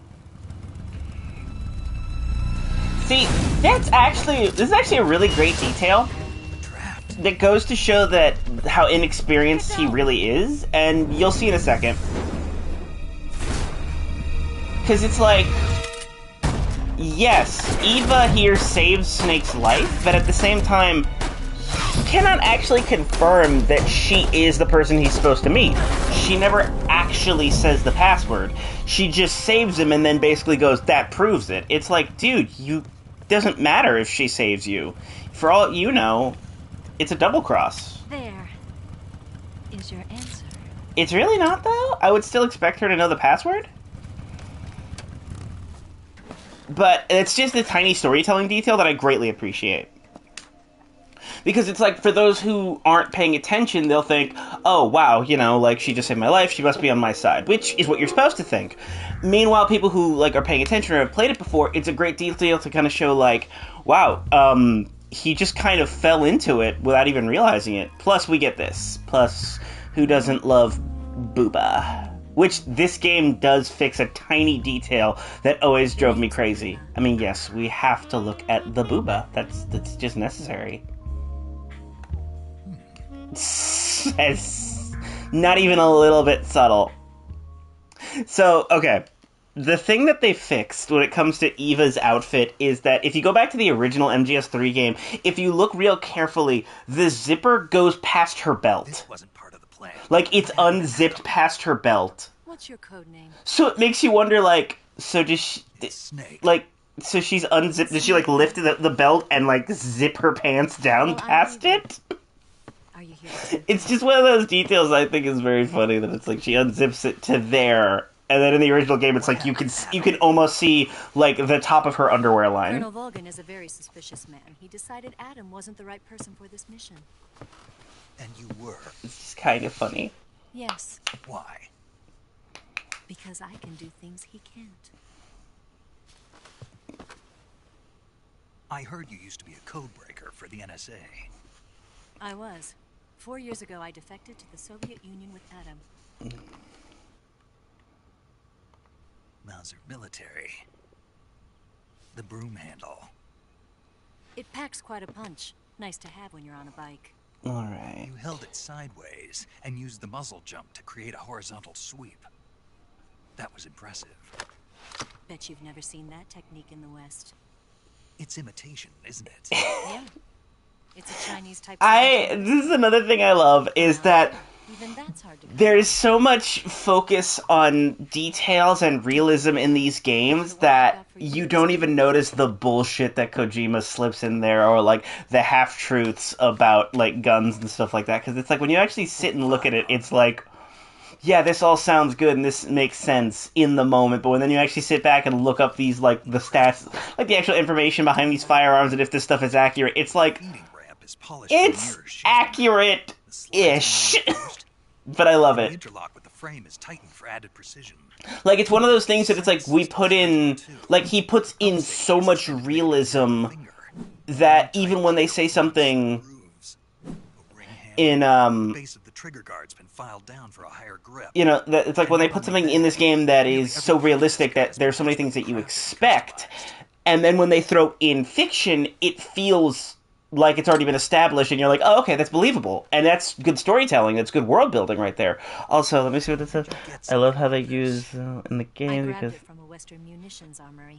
See, this is actually a really great detail that goes to show that how inexperienced he really is, and you'll see in a second. Because it's like, yes, Eva here saves Snake's life, but at the same time, you cannot actually confirm that she is the person he's supposed to meet. She never actually says the password. She just saves him and then basically goes, that proves it. It's like, dude, doesn't matter if she saves you. For all you know, it's a double cross. There is your answer. It's really not, though. I would still expect her to know the password. But it's just a tiny storytelling detail that I greatly appreciate. Because it's like, for those who aren't paying attention, they'll think, oh, wow, like, she just saved my life, she must be on my side, which is what you're supposed to think. Meanwhile, people who, like, are paying attention or have played it before, it's a great detail to kind of show, like, wow, he just kind of fell into it without even realizing it. Plus, we get this. Plus, who doesn't love Booba? Which, this game does fix a tiny detail that always drove me crazy. I mean, yes, we have to look at the Booba. That's just necessary. It's not even a little bit subtle. So, okay. The thing that they fixed when it comes to Eva's outfit is that if you go back to the original MGS3 game, if you look real carefully, the zipper goes past her belt. This wasn't part of the plan. Like, it's unzipped past her belt. What's your code name? So it makes you wonder, like, so does she... Snake. Like, so she's unzipped... Does she, like, lift the belt and, like, zip her pants down past it? Are you here? It's just one of those details I think is very funny, that it's like she unzips it to there, and then in the original game it's like you can almost see, like, the top of her underwear line. Colonel Volgan is a very suspicious man. He decided Adam wasn't the right person for this mission. And you were. It's kind of funny. Yes. Why? Because I can do things he can't. I heard you used to be a code breaker for the NSA. I was. 4 years ago, I defected to the Soviet Union with Adam. Mauser military. The broom handle. It packs quite a punch. Nice to have when you're on a bike. Alright. You held it sideways and used the muzzle jump to create a horizontal sweep. That was impressive. Bet you've never seen that technique in the West. It's imitation, isn't it? Yeah. It's a Chinese type. This is another thing I love, is that even that's hard to there is so much focus on details and realism in these games that you don't even notice the bullshit that Kojima slips in there, or, like, the half-truths about, like, guns and stuff like that. Because it's like, when you actually sit and look at it, it's like, yeah, this all sounds good and this makes sense in the moment, but when then you actually sit back and look up these, like, the stats, like, the actual information behind these firearms and if this stuff is accurate, it's like, it's accurate-ish. But I love it. The interlock with the frame is tightened for added precision. Like, it's one of those things that it's like, we put in, like, he puts in so much realism that even when they say something in, base of the trigger guard's been filed down for a higher grip. You know, that it's like when they put something in this game that is so realistic that there's so many things that you expect, and then when they throw in fiction, it feels like it's already been established, and you're like, oh, okay, that's believable, and that's good storytelling. That's good world building right there. Also, let me see what this says. I love how they use in the game I grabbed because it from a Western munitions armory.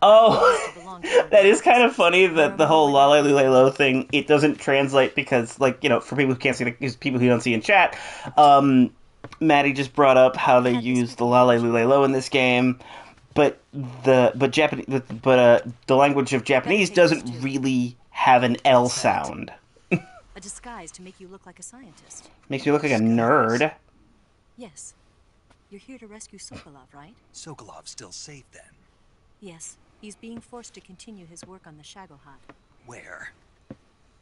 oh, that is kind of funny that the whole Lale Lulelo thing, it doesn't translate because, like, you know, for people who can't see, people who don't see in chat, Maddie just brought up how they use the Lale Lulelo in this game, but the language of Japanese doesn't really have an L sound. A disguise to make you look like a scientist. Makes you look like a nerd. Yes. You're here to rescue Sokolov, right? Sokolov's still safe then? Yes. He's being forced to continue his work on the Shagohod. Where?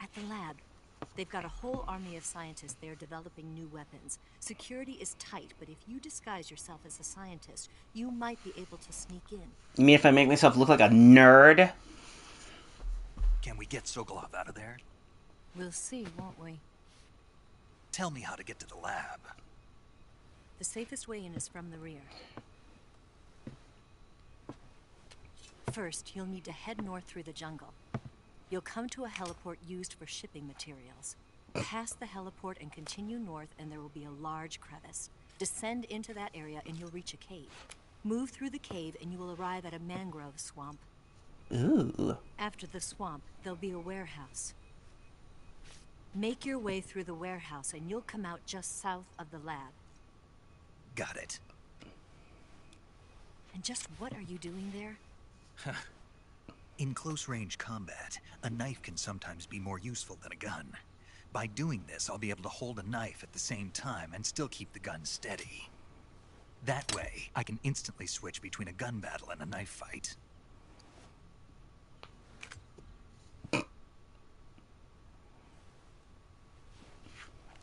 At the lab. They've got a whole army of scientists there developing new weapons. Security is tight, but if you disguise yourself as a scientist, you might be able to sneak in. You mean if I make myself look like a nerd? Can we get Sokolov out of there? We'll see, won't we? Tell me how to get to the lab. The safest way in is from the rear. First, you'll need to head north through the jungle. You'll come to a heliport used for shipping materials. Pass the heliport and continue north, and there will be a large crevice. Descend into that area and you'll reach a cave. Move through the cave and you will arrive at a mangrove swamp. Ooh. After the swamp, there'll be a warehouse. Make your way through the warehouse and you'll come out just south of the lab. Got it. And just what are you doing there? In close-range combat, a knife can sometimes be more useful than a gun. By doing this, I'll be able to hold a knife at the same time and still keep the gun steady. That way, I can instantly switch between a gun battle and a knife fight.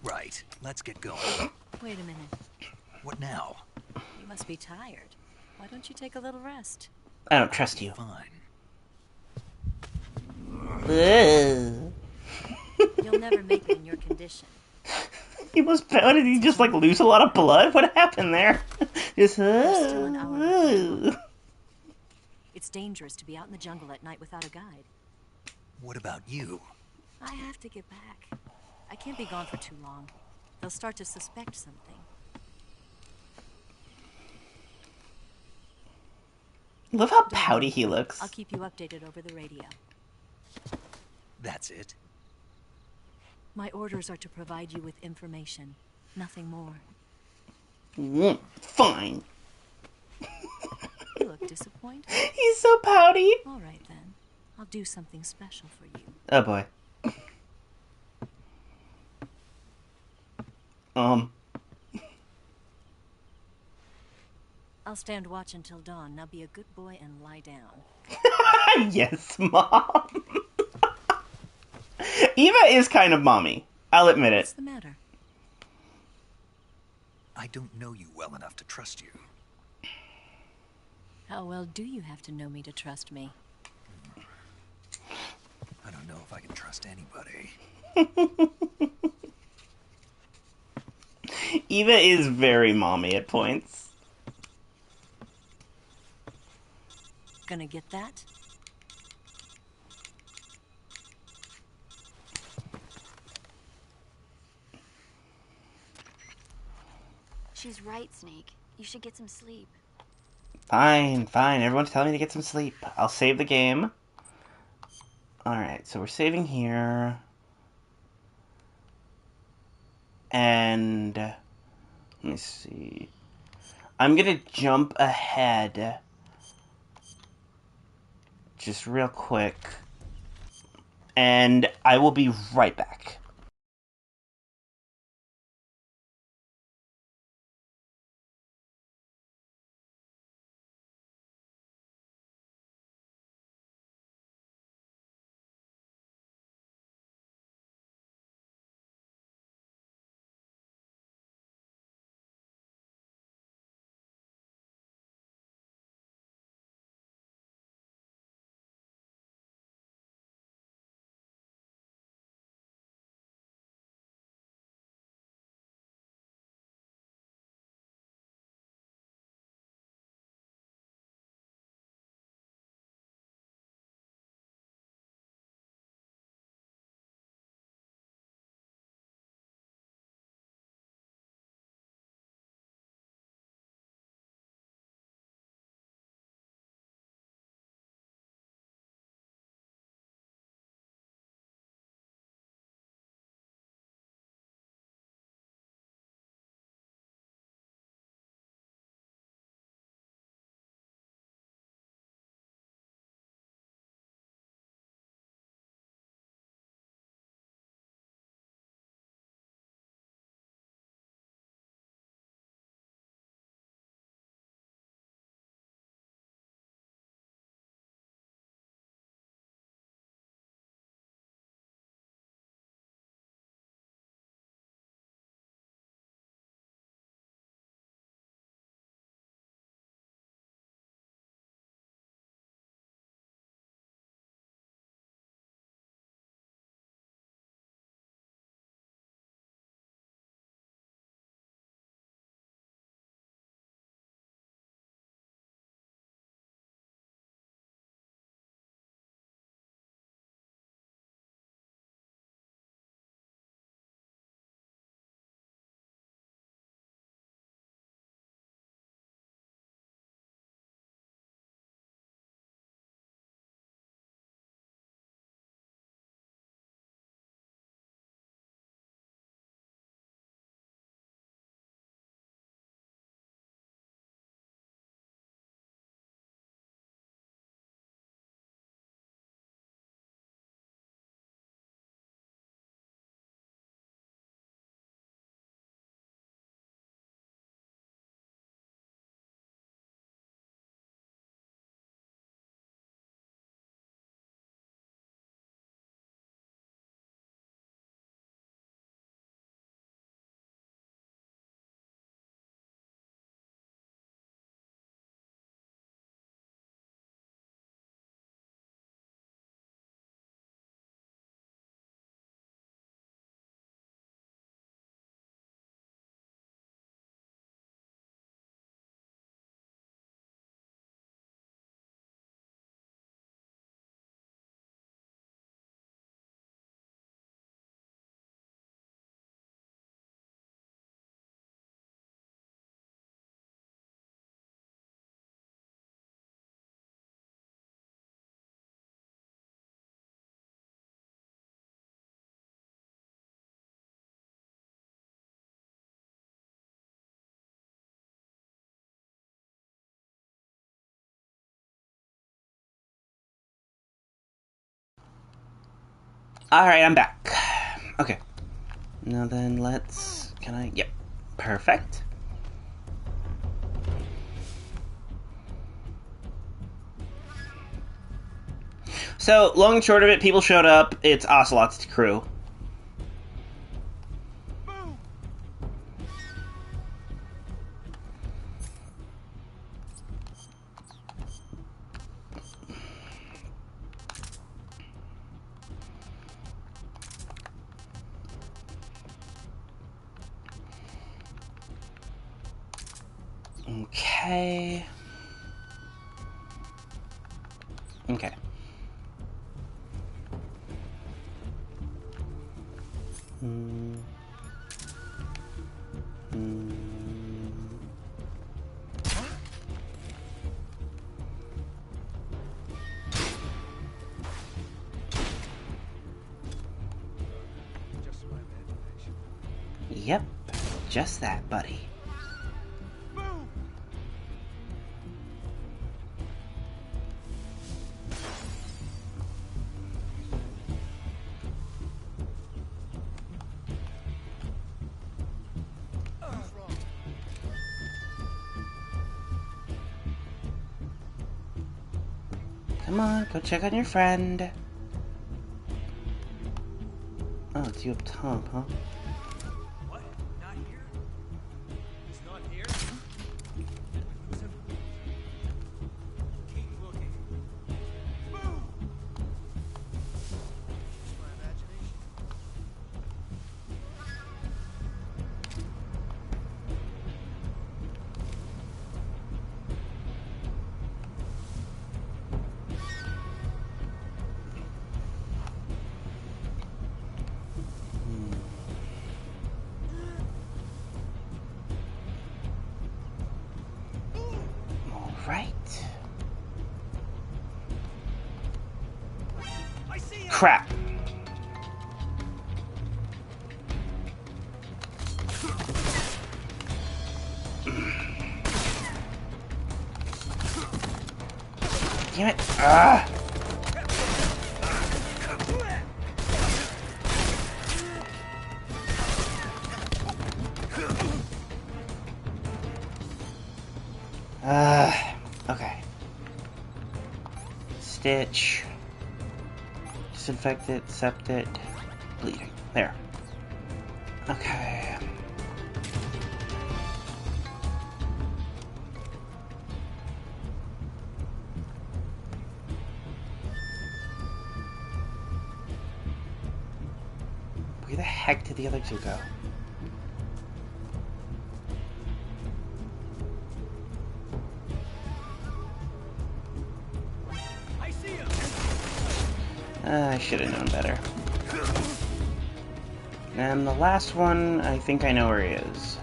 Right, let's get going. Wait a minute. What now? You must be tired. Why don't you take a little rest? I don't trust you. Fine. You'll never make it in your condition. He was how did he just like lose a lot of blood? What happened there? Just Still an hour. It's dangerous to be out in the jungle at night without a guide. What about you? I have to get back. I can't be gone for too long. They'll start to suspect something. Love how pouty he looks. I'll keep you updated over the radio. That's it? My orders are to provide you with information, nothing more. Fine. You look disappointed. He's so pouty. All right then. I'll do something special for you. Oh boy. I'll stand watch until dawn. Now be a good boy and lie down. Yes, Mom. Eva is kind of mommy. I'll admit it. What's the matter? I don't know you well enough to trust you. How well do you have to know me to trust me? I don't know if I can trust anybody. Eva is very mommy at points. Gonna get that? She's right, Snake. You should get some sleep. Fine, fine. Everyone's telling me to get some sleep. I'll save the game. Alright, so we're saving here. And let me see. I'm gonna jump ahead just real quick. And I will be right back. Alright, I'm back. Okay. Now then, let's... Can I... Yep. Perfect. So, long and short of it, people showed up. It's Ocelot's crew. Okay. Okay. Yep, just that, buddy. Come on, go check on your friend. Oh, it's you up top, huh? What? Not here? He's not here? Keep looking. Move! It's my imagination. Right. I see him. Crap. Damn it. Ah. Okay. Stitch. Disinfect it, sept it. Bleeding. There. Okay. Where the heck did the other two go? I see him. I should have known better. And the last one, I think I know where he is.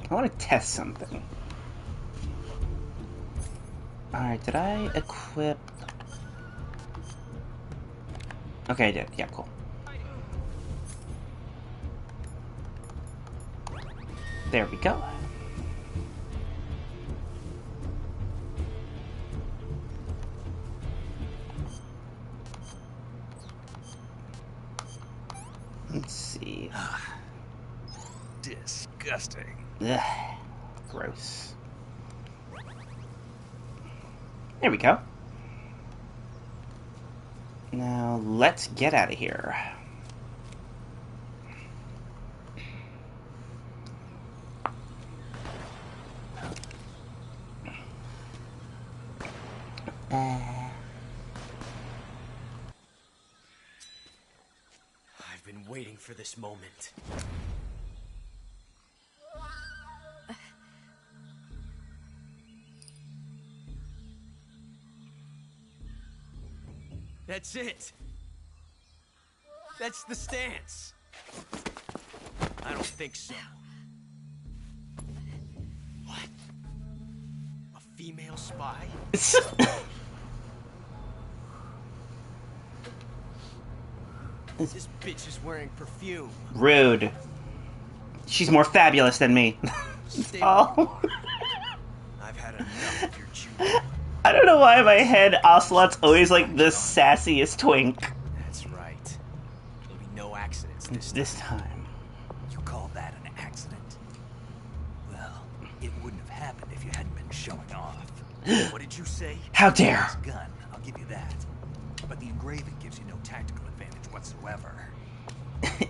I want to test something. Alright, did I equip... Okay, I did. Yeah, cool. There we go. Let's see. Disgusting. Ugh. Gross. There we go. Now, let's get out of here. I've been waiting for this moment. That's it. That's the stance. I don't think so. What? A female spy? This bitch is wearing perfume. Rude. She's more fabulous than me. Oh. I've had enough of your chewing. I don't know why in my head Ocelot's always like the sassiest twink. That's right. There'll be no accidents this time. You call that an accident? Well, it wouldn't have happened if you hadn't been showing off. What did you say? How dare! This gun, I'll give you that. But the engraving gives you no tactical advantage whatsoever.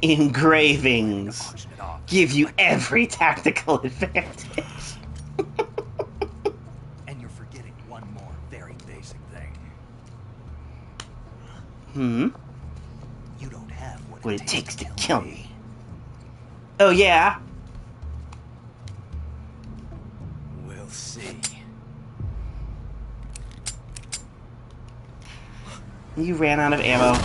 Engravings give you every tactical advantage. And you're forgetting one more very basic thing. You don't have what it takes to kill me. Oh yeah? We'll see. You ran out of ammo.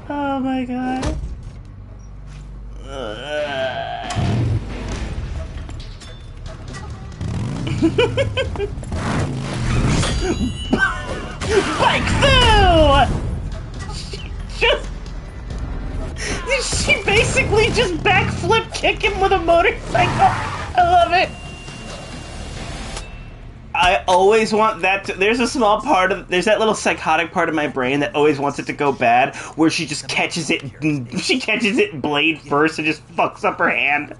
Oh my god. Bike foo! She basically just backflip kick him with a motorcycle. I love it. I always want that to, there's a small part of, there's that little psychotic part of my brain that always wants it to go bad, where she just catches it, blade first and just fucks up her hand.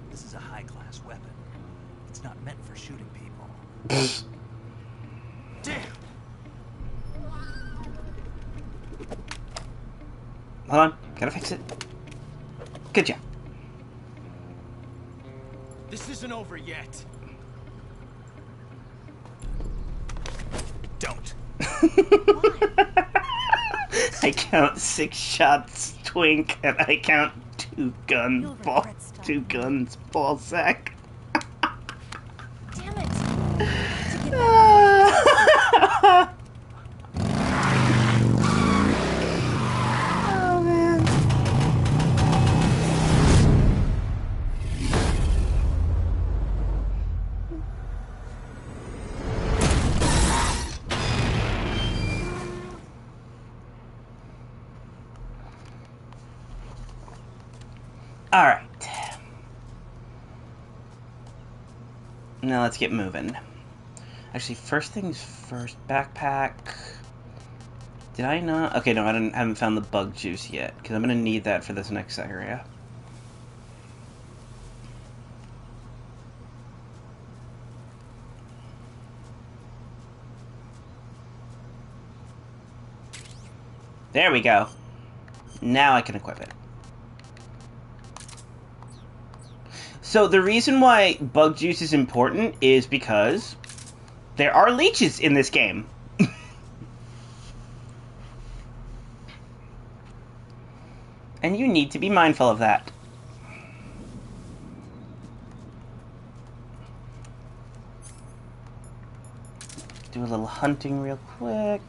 This is a high-class weapon. It's not meant for shooting people. Damn! Hold on, gotta fix it. Good job. This isn't over yet. Don't. I count 6 shots, twink, and I count 2 guns, ball sack. Damn it! Oh man. All right. Now let's get moving. Actually, first things first, backpack. Did I not? Okay, no, haven't found the bug juice yet, because I'm gonna need that for this next area. There we go. Now I can equip it. So the reason why bug juice is important is because there are leeches in this game. And you need to be mindful of that. Do a little hunting real quick.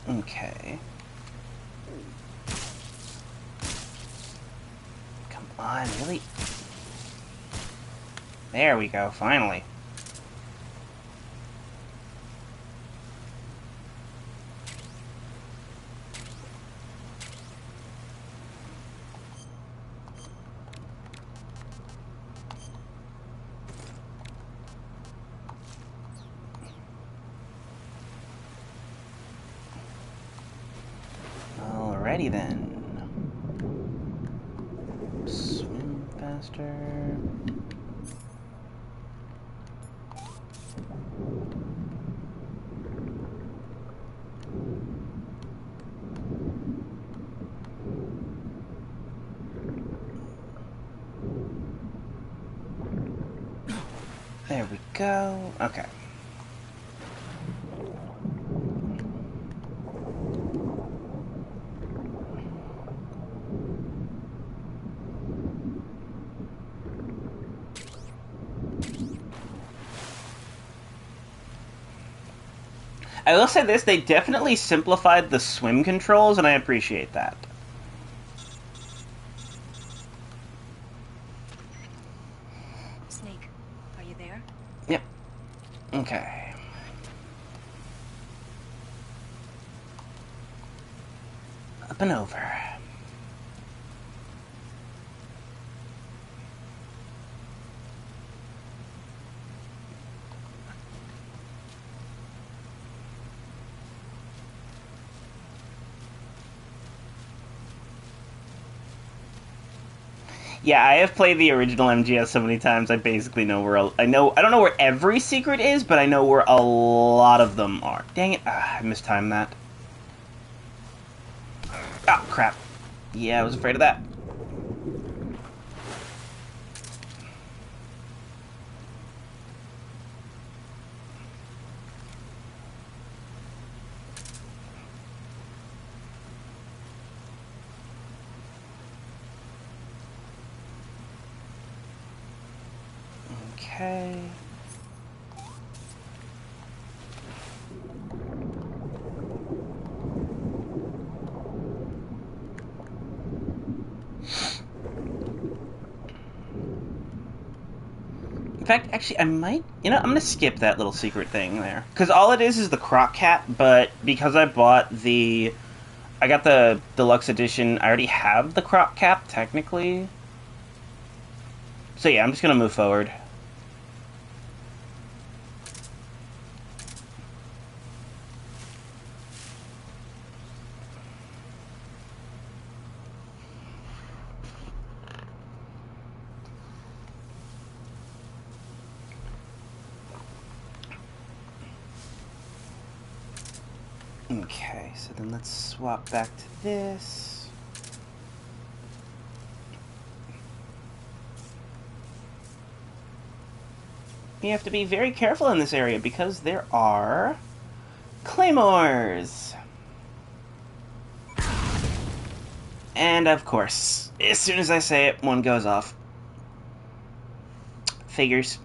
Okay. Come on, really? There we go, finally. Alrighty then. Swim faster. go. Okay. I will say this, they definitely simplified the swim controls, and I appreciate that. Snake, are you there? Yep. Okay. Up and over. Yeah, I have played the original MGS so many times. I basically know where I don't know where every secret is, but I know where a lot of them are. Dang it! I mistimed that. Ah, crap. Yeah, I was afraid of that. Okay. In fact, actually, I might... You know, I'm going to skip that little secret thing there. Because all it is the croc cat, but because I bought the... I got the deluxe edition, I already have the croc cap, technically. So yeah, I'm just going to move forward. Okay, so then let's swap back to this. You have to be very careful in this area because there are claymores. And of course, as soon as I say it, one goes off. Figures.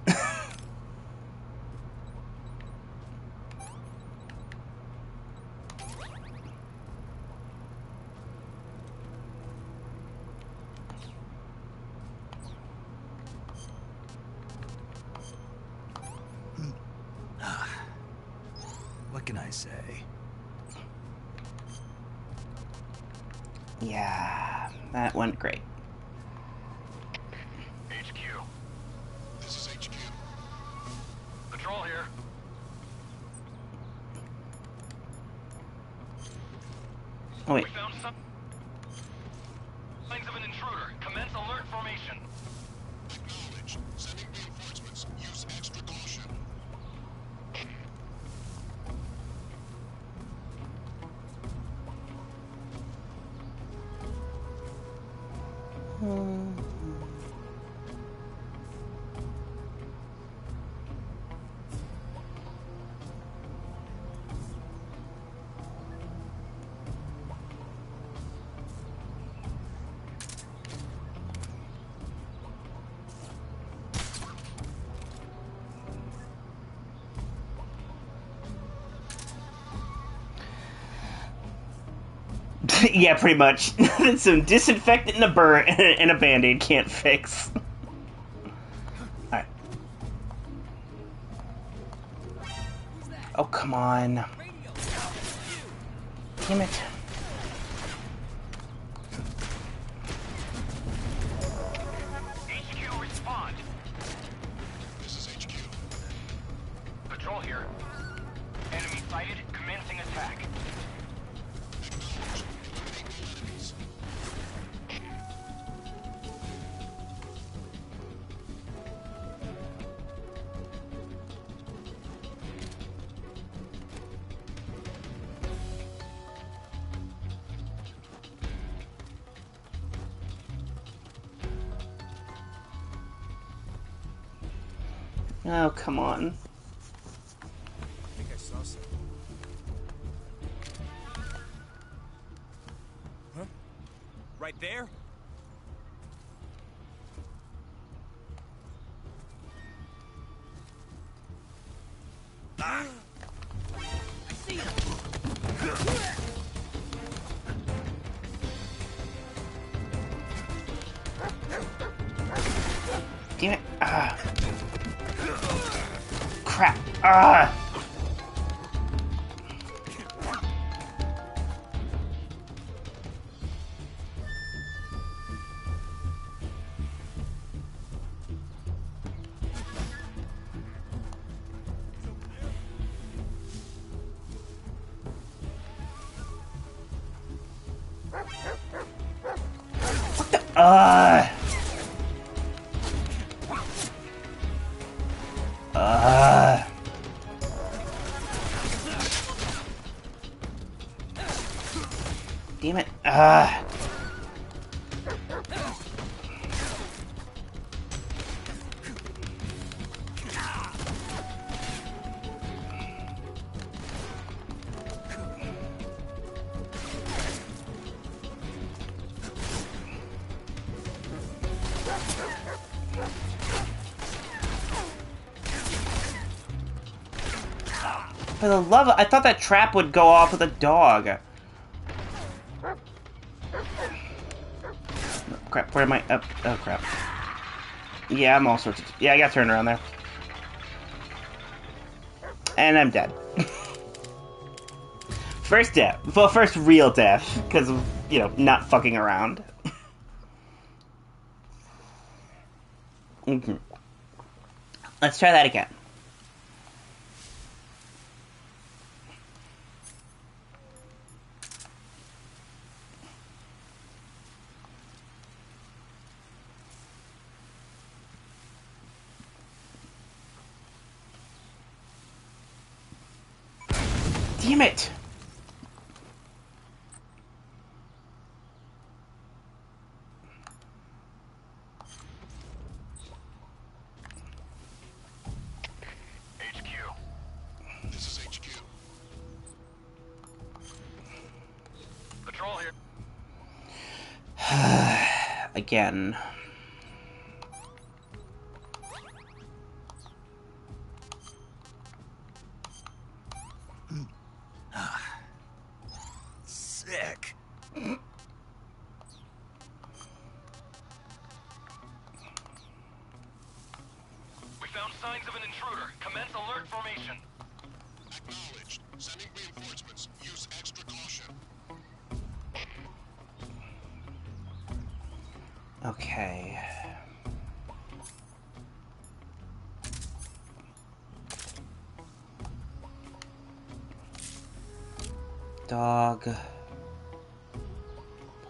What can I say? Yeah, that went great. HQ. This is HQ. Patrol here. Oh, wait. We found some signs of an intruder. Commence alert formation. Acknowledged. Sending reinforcements. Use extra caution. Yeah, pretty much. Some disinfectant and a burn and a band-aid can't fix. Alright. Oh, come on. Damn it. HQ, respond. This is HQ. Patrol here. Enemy sighted. Commencing attack. Oh, come on. I think I saw something. Huh? Right there? Ah! I see him. Damn it. Ah. Crap. Ah. What the? Ah. Damn it. For the love of... I thought that trap would go off with a dog. Oh, crap, where am I? Oh, crap. Yeah, I'm all sorts of... Yeah, I got turned around there. And I'm dead. First death. Well, first real death. Because of, you know, not fucking around. Mm-hmm. Let's try that again. Damn it! HQ. This is HQ. Patrol here. Again. Sick. We found signs of an intruder. Commence alert formation. Acknowledged. Sending reinforcements. Use extra caution. Okay. Dog.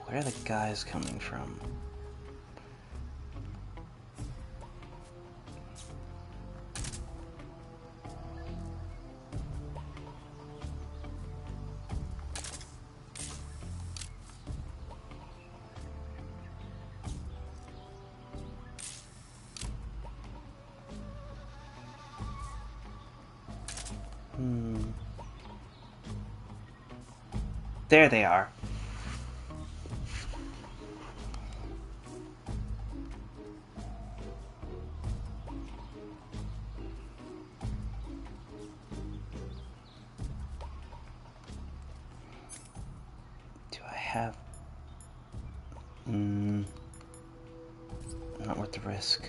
Where are the guys coming from? There they are. Do I have... not worth the risk.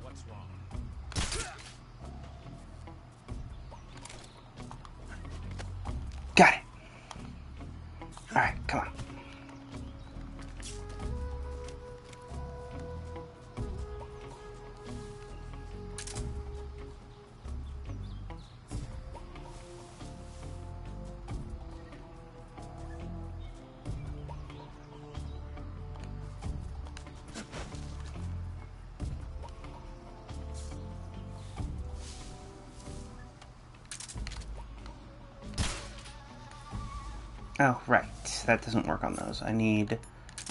What's wrong? Got it. Alright, come on. Oh, right. That doesn't work on those. I need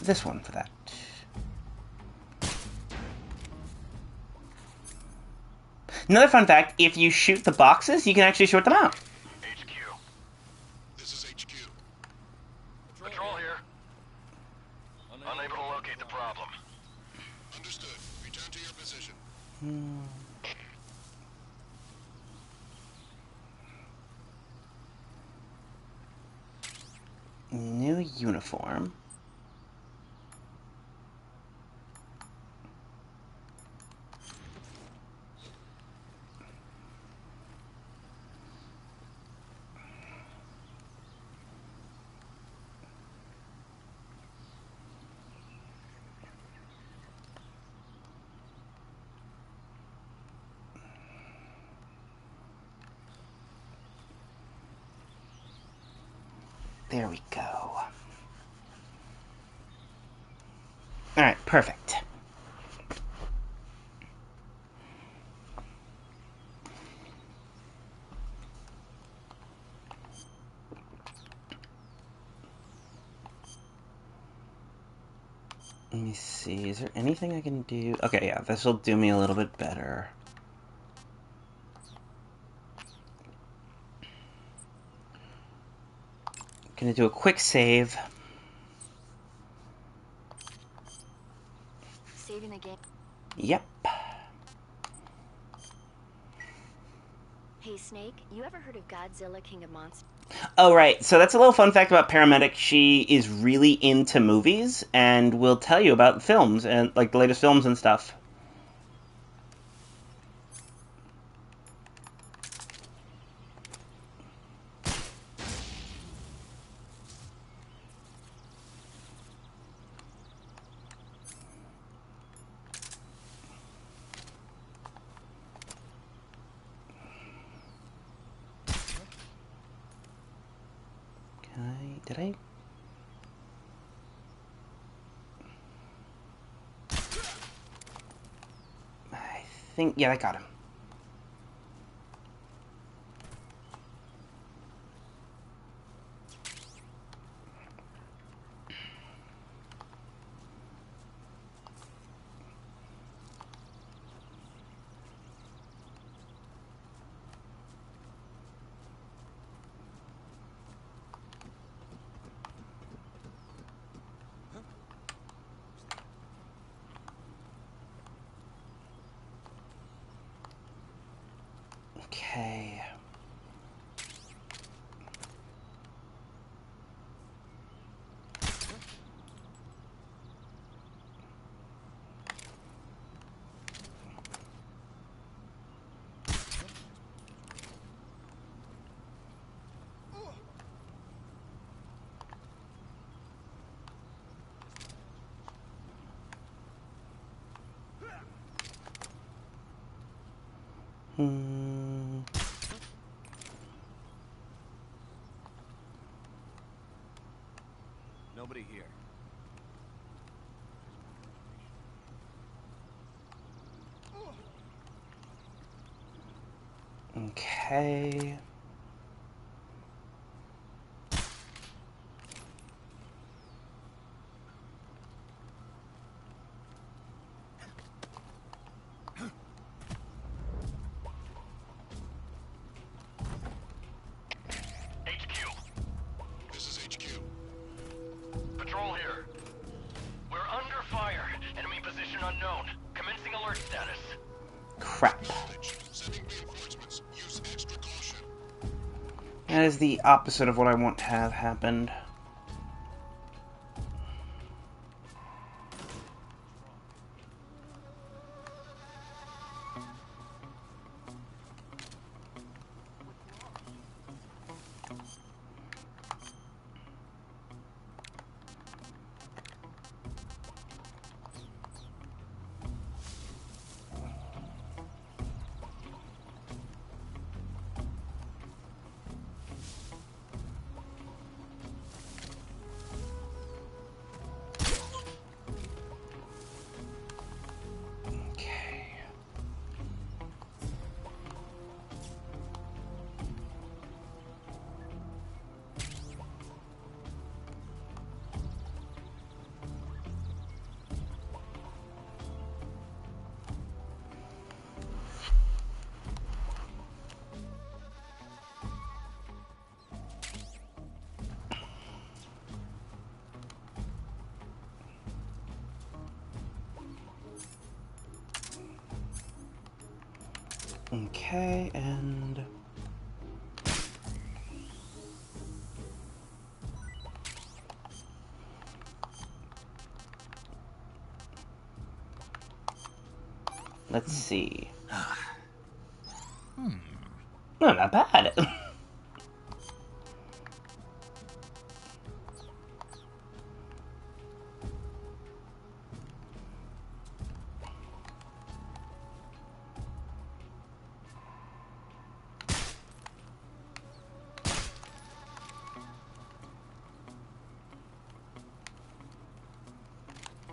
this one for that. Another fun fact, if you shoot the boxes, you can actually short them out. HQ. This is HQ. Patrol here. Unable to locate the problem. Understood. Return to your position. New uniform. There we go. Alright, perfect. Let me see, is there anything I can do? Okay, yeah, this will do me a little bit better. Gonna do a quick save. Saving the game. Yep. Hey, Snake, you ever heard of Godzilla, King of Monsters? Oh, right. So that's a little fun fact about Paramedic. She is really into movies and will tell you about films and, like, the latest films and stuff. Did I? I think, yeah, I got him. Okay. Nobody here. Okay. HQ. This is HQ. Patrol here. We're under fire. Enemy position unknown. Commencing alert status. Crap. Sending reinforcements. Use extra caution. That is the opposite of what I want to have happened. Okay, and... let's see. No, not bad.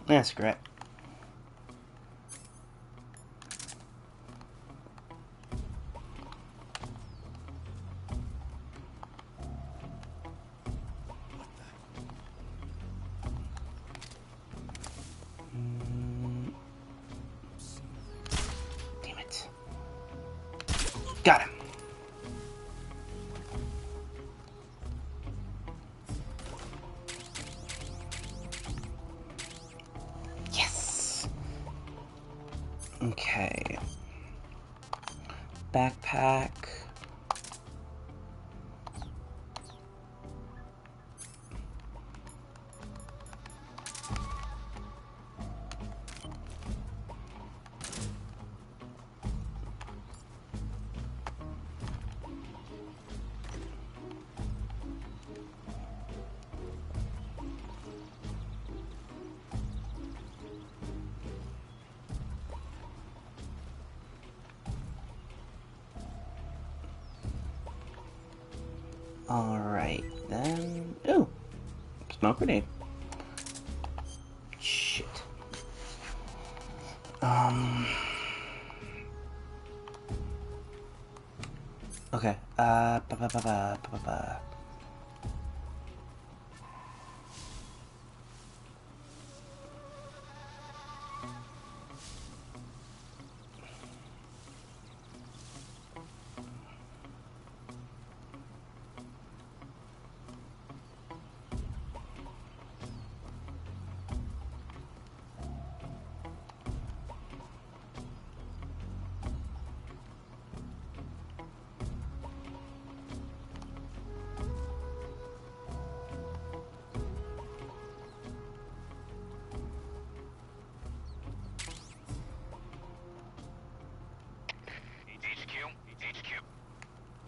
That's great. Damn it. Got him. Yes. Okay. Backpack. Alright, then... Ooh! Smoke grenade. Shit. Okay,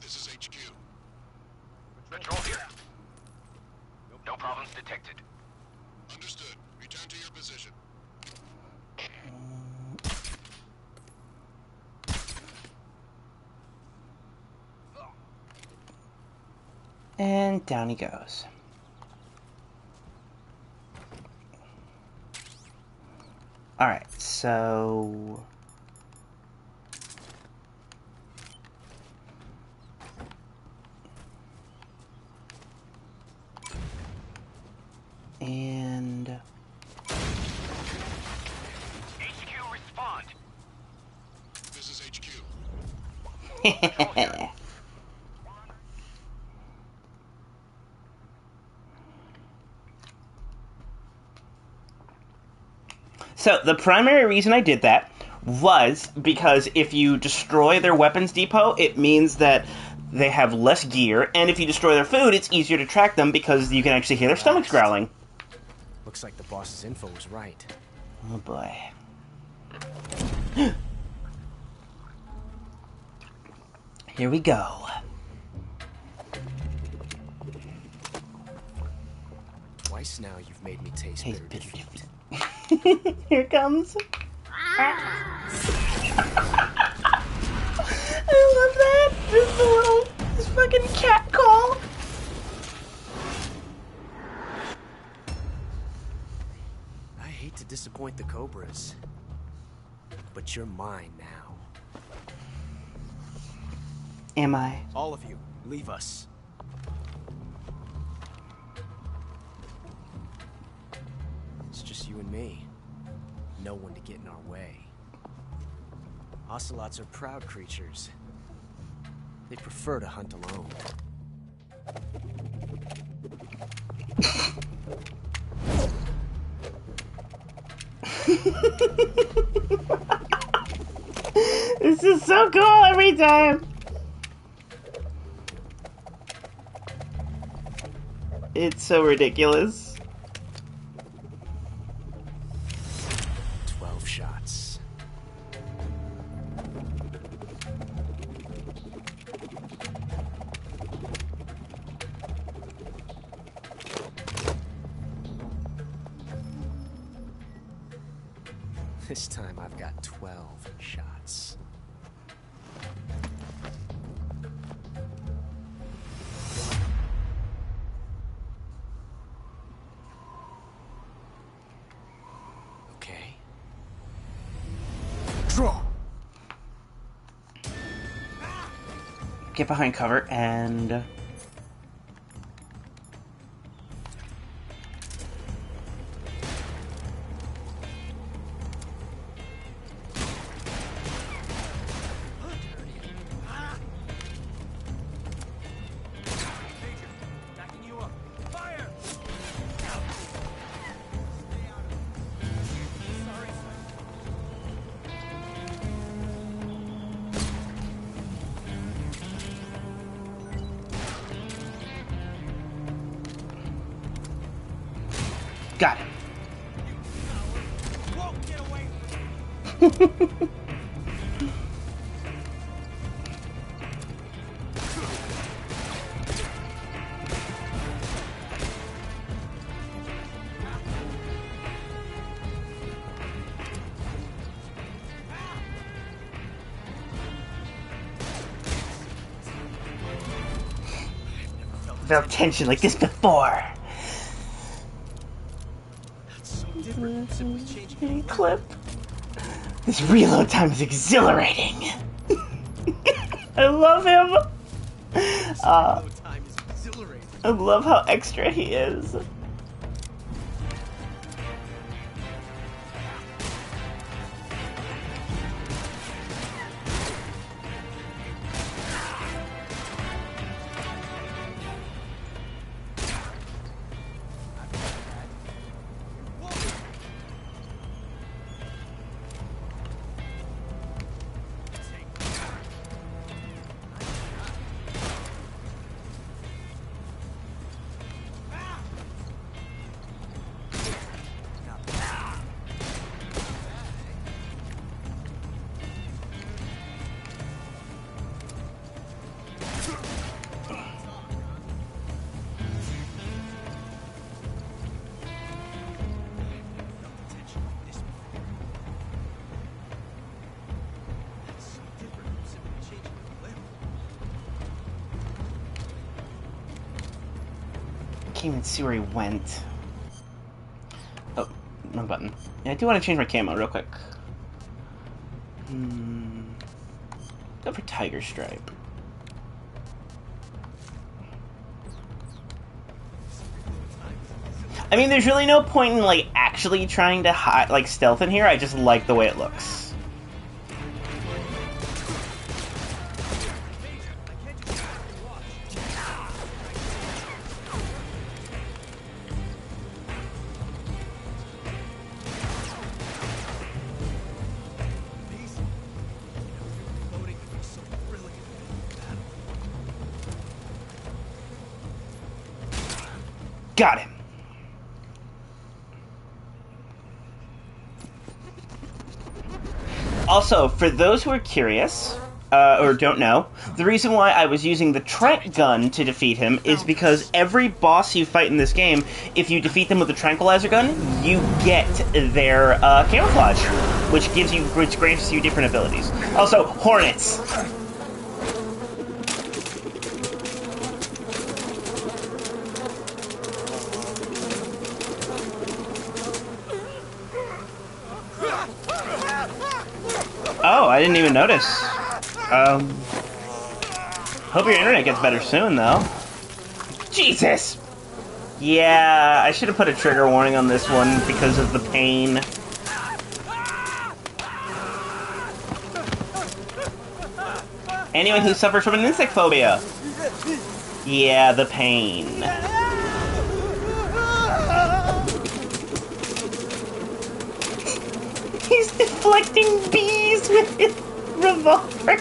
This is HQ. Patrol here. No problems detected. Understood. Return to your position. and down he goes. Alright, so... and... HQ, respond. This is HQ. So, the primary reason I did that was because if you destroy their weapons depot, it means that they have less gear, and if you destroy their food, it's easier to track them because you can actually hear their stomachs growling. Looks like the boss's info was right. Oh boy. Here we go. Twice now you've made me taste bitter defeat. Here it comes. I love that. This fucking cat call. I hate to disappoint the Cobras, but you're mine now. Am I? All of you, leave us. It's just you and me. No one to get in our way. Ocelots are proud creatures. They prefer to hunt alone. This is so cool every time. It's so ridiculous. 12 shots. This time I've got 12 shots. Okay. Draw. Get behind cover and... Got it. Felt tension like this before. Clip. This reload time is exhilarating. I love him. I love how extra he is. Can't even see where he went. Oh, wrong button. Yeah, I do want to change my camo real quick. Go for Tiger Stripe. I mean, there's really no point in, like, actually trying to hide, like, stealth in here. I just like the way it looks. Got him. Also, for those who are curious, or don't know, the reason why I was using the tranq gun to defeat him is because every boss you fight in this game, if you defeat them with a tranquilizer gun, you get their camouflage, which grants you different abilities. Also, hornets. Oh, I didn't even notice. Hope your internet gets better soon, though. Jesus! Yeah, I should have put a trigger warning on this one because of the pain. Anyone who suffers from an insect phobia. Yeah, the pain. He's deflecting bees with it. revolver.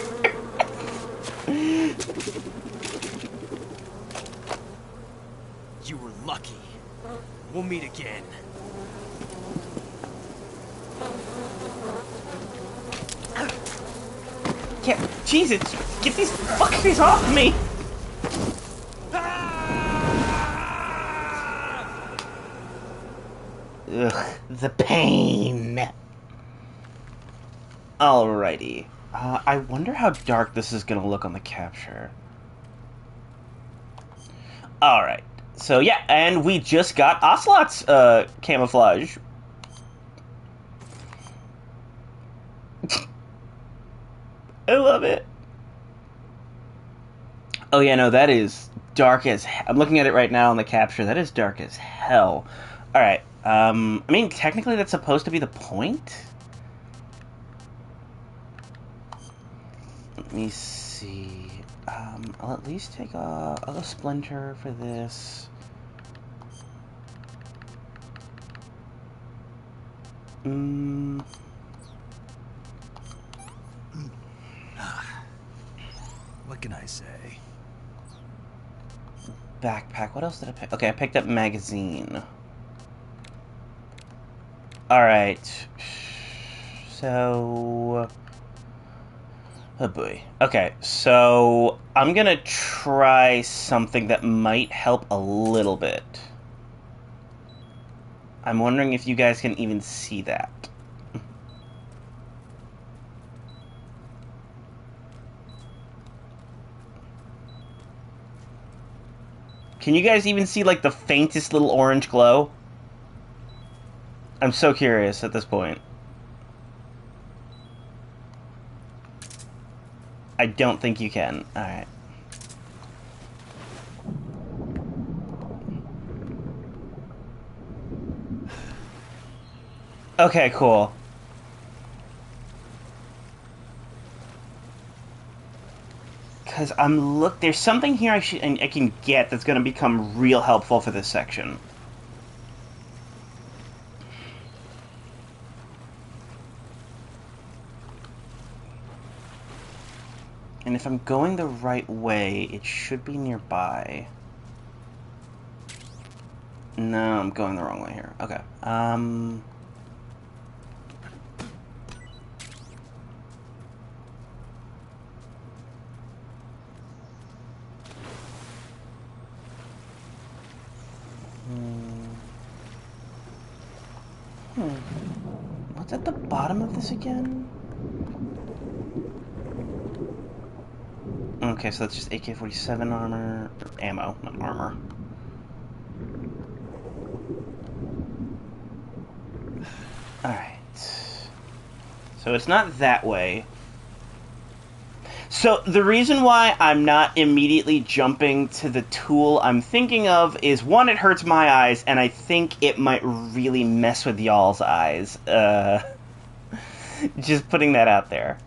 You were lucky. We'll meet again. Yeah, Jesus, get these fuckers off me! Ugh, the pain. Alrighty. I wonder how dark this is gonna look on the capture. Alright. So yeah, and we just got Ocelot's camouflage. I love it. Oh yeah, no, that is dark as I'm looking at it right now on the capture. That is dark as hell. Alright. I mean, technically that's supposed to be the point? Let me see. I'll at least take a splinter for this. What can I say? Backpack. What else did I pick? Okay, I picked up magazine. Alright. So... oh boy. Okay, so I'm gonna try something that might help a little bit. I'm wondering if you guys can even see that. Can you guys even see, like, the faintest little orange glow? I'm so curious at this point. I don't think you can. Alright. Okay, cool. Because there's something here I can get that's going to become real helpful for this section. And if I'm going the right way, it should be nearby. No, I'm going the wrong way here. Okay. What's at the bottom of this again? Okay, so that's just AK-47 armor, or ammo, not armor. Alright. So it's not that way. So the reason why I'm not immediately jumping to the tool I'm thinking of is, one, it hurts my eyes, and I think it might really mess with y'all's eyes. Just putting that out there.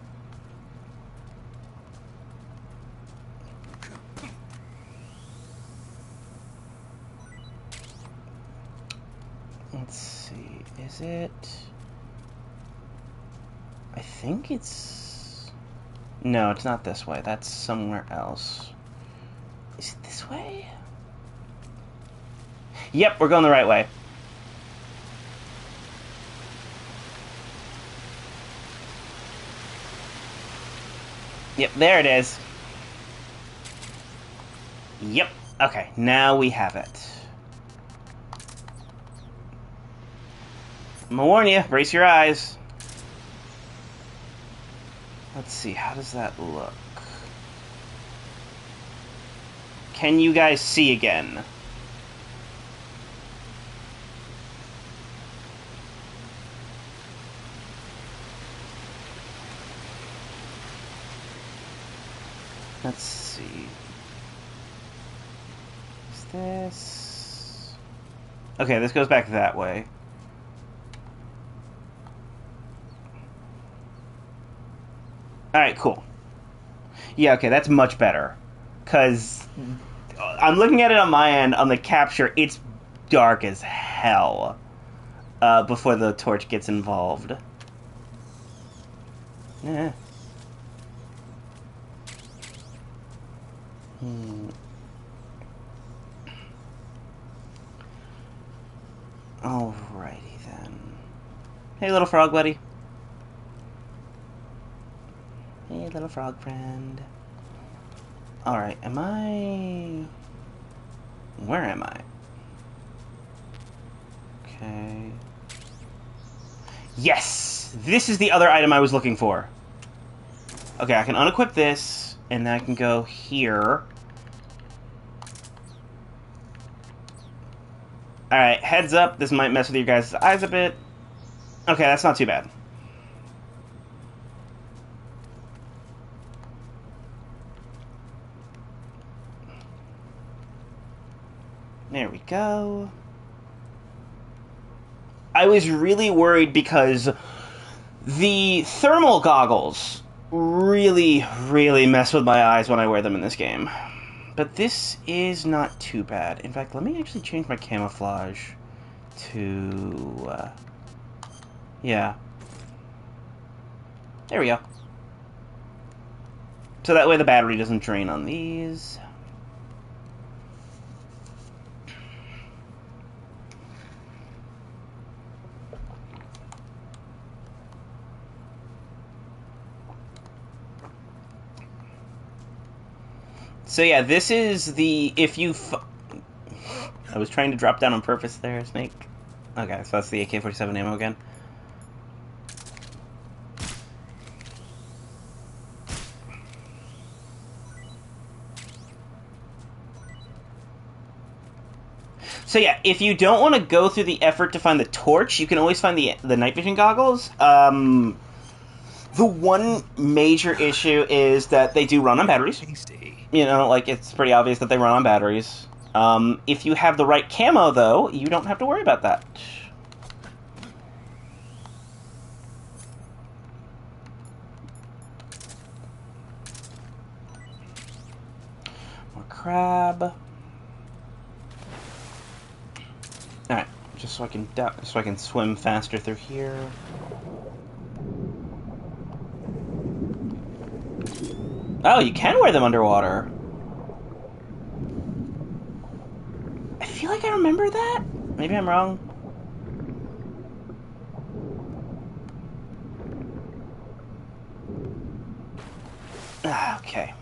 Let's see, is it... I think it's... no, it's not this way. That's somewhere else. Is it this way? Yep, we're going the right way. Yep, there it is. Yep. Okay, now we have it. I'm gonna warn you, brace your eyes. Let's see, how does that look? Can you guys see again? Let's see. Is this... okay, this goes back that way. Alright, cool. Yeah, okay, that's much better. Because I'm looking at it on my end, on the capture, it's dark as hell before the torch gets involved. Yeah. Alrighty then. Hey, little frog buddy. Hey, little frog friend. Alright, am I... Where am I? Okay. Yes! This is the other item I was looking for. Okay, I can unequip this, and then I can go here. Alright, heads up, this might mess with your guys' eyes a bit. Okay, that's not too bad. There we go. I was really worried because the thermal goggles really, really mess with my eyes when I wear them in this game. But this is not too bad. In fact, let me actually change my camouflage to... yeah. There we go. So that way the battery doesn't drain on these. So yeah, this is the... if you... I was trying to drop down on purpose there, Snake. Okay, so that's the AK-47 ammo again. So yeah, if you don't want to go through the effort to find the torch, you can always find the night vision goggles. The one major issue is that they do run on batteries. You know, like, it's pretty obvious that they run on batteries. If you have the right camo, though, you don't have to worry about that. More crab. Alright, just so I can swim faster through here. Oh, you can wear them underwater. I feel like I remember that. Maybe I'm wrong. Okay.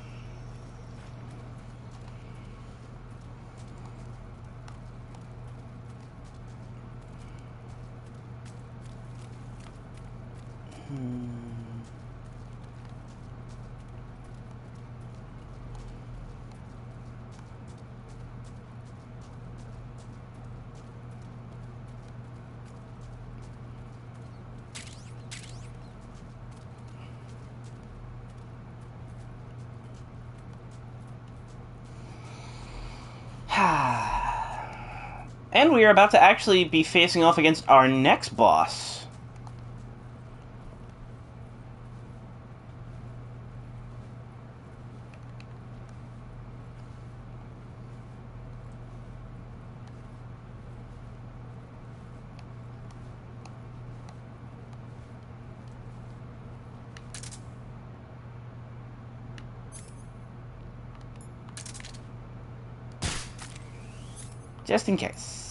And we are about to actually be facing off against our next boss. Just in case.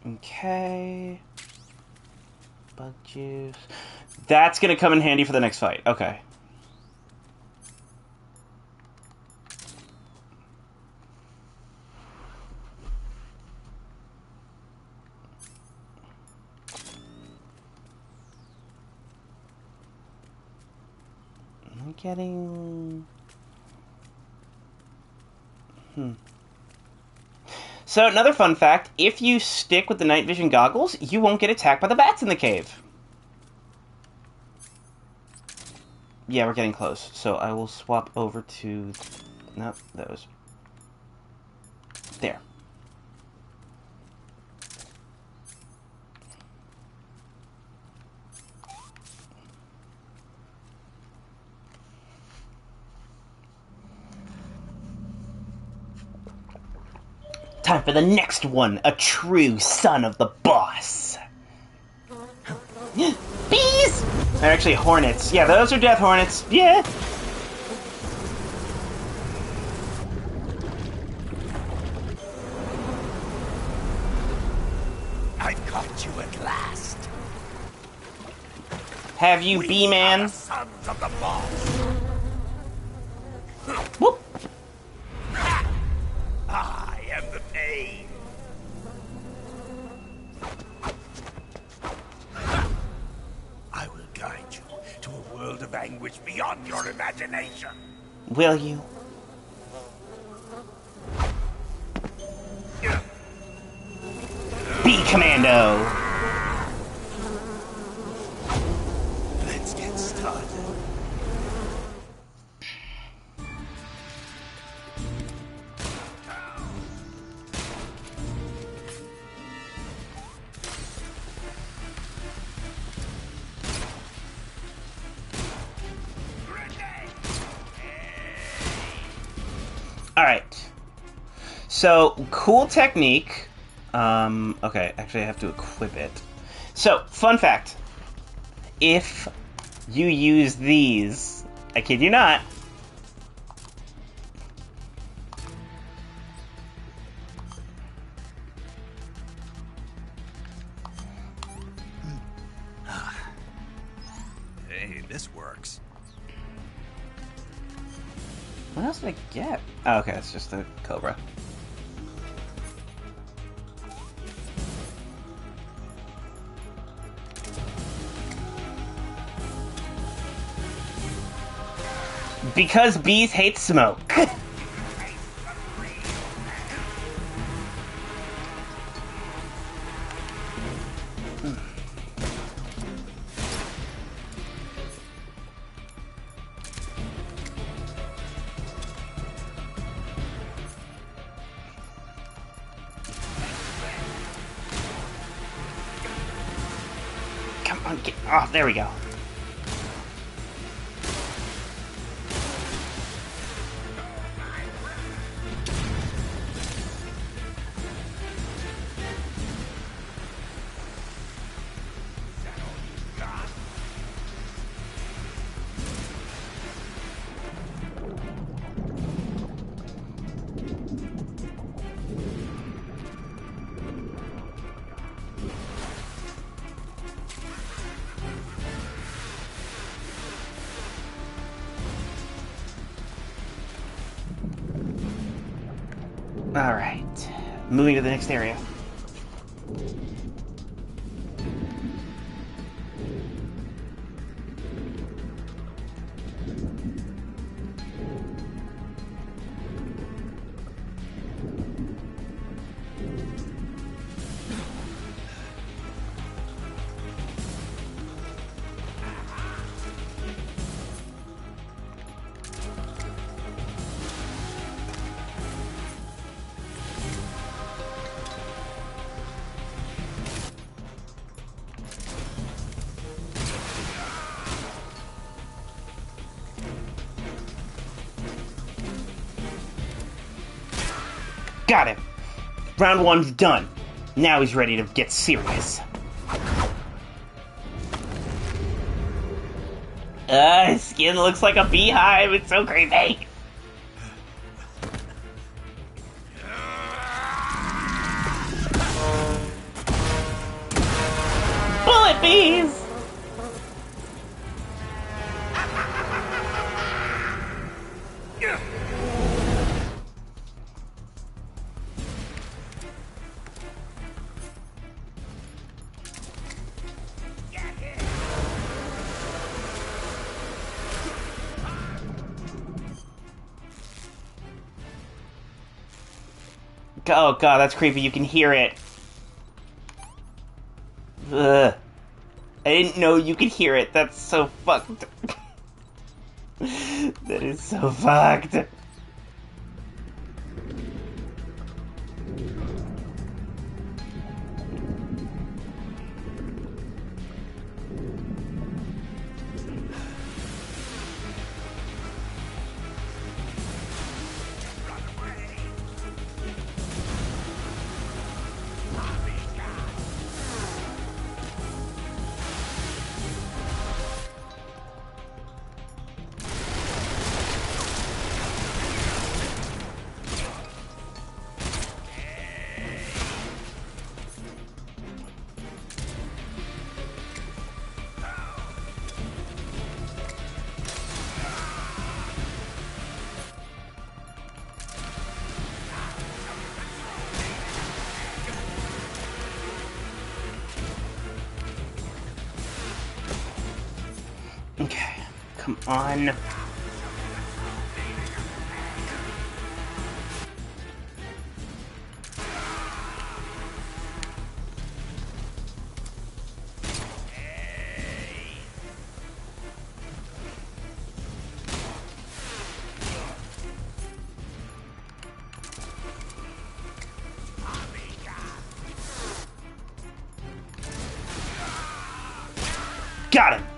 Okay. Bug juice. That's gonna come in handy for the next fight. Okay. Am I getting... So, another fun fact, if you stick with the night vision goggles, you won't get attacked by the bats in the cave. Yeah, we're getting close. So I will swap over to... Not those. There. Time for the next one, a true son of the boss. Bees! They're actually hornets. Yeah, those are death hornets. Yeah. I've caught you at last. Have you, Bee-Man? Sons of the boss. Whoop. I am the pain. I will guide you to a world of anguish beyond your imagination. Will you? Bee Commando! Let's get started. Alright. So, cool technique. Okay, actually I have to equip it. So, fun fact. If you use these, I kid you not, Hey, this works. what else did I get? Oh, okay, it's just the Cobra. Because bees hate smoke. Come on, get... Oh, there we go. Alright. Moving to the next area. Got him. Round one's done. Now he's ready to get serious. His skin looks like a beehive. It's so creepy. Bullet bees! Oh god, that's creepy. You can hear it. Ugh. I didn't know you could hear it. That's so fucked. That is so fucked. Come on. Got him!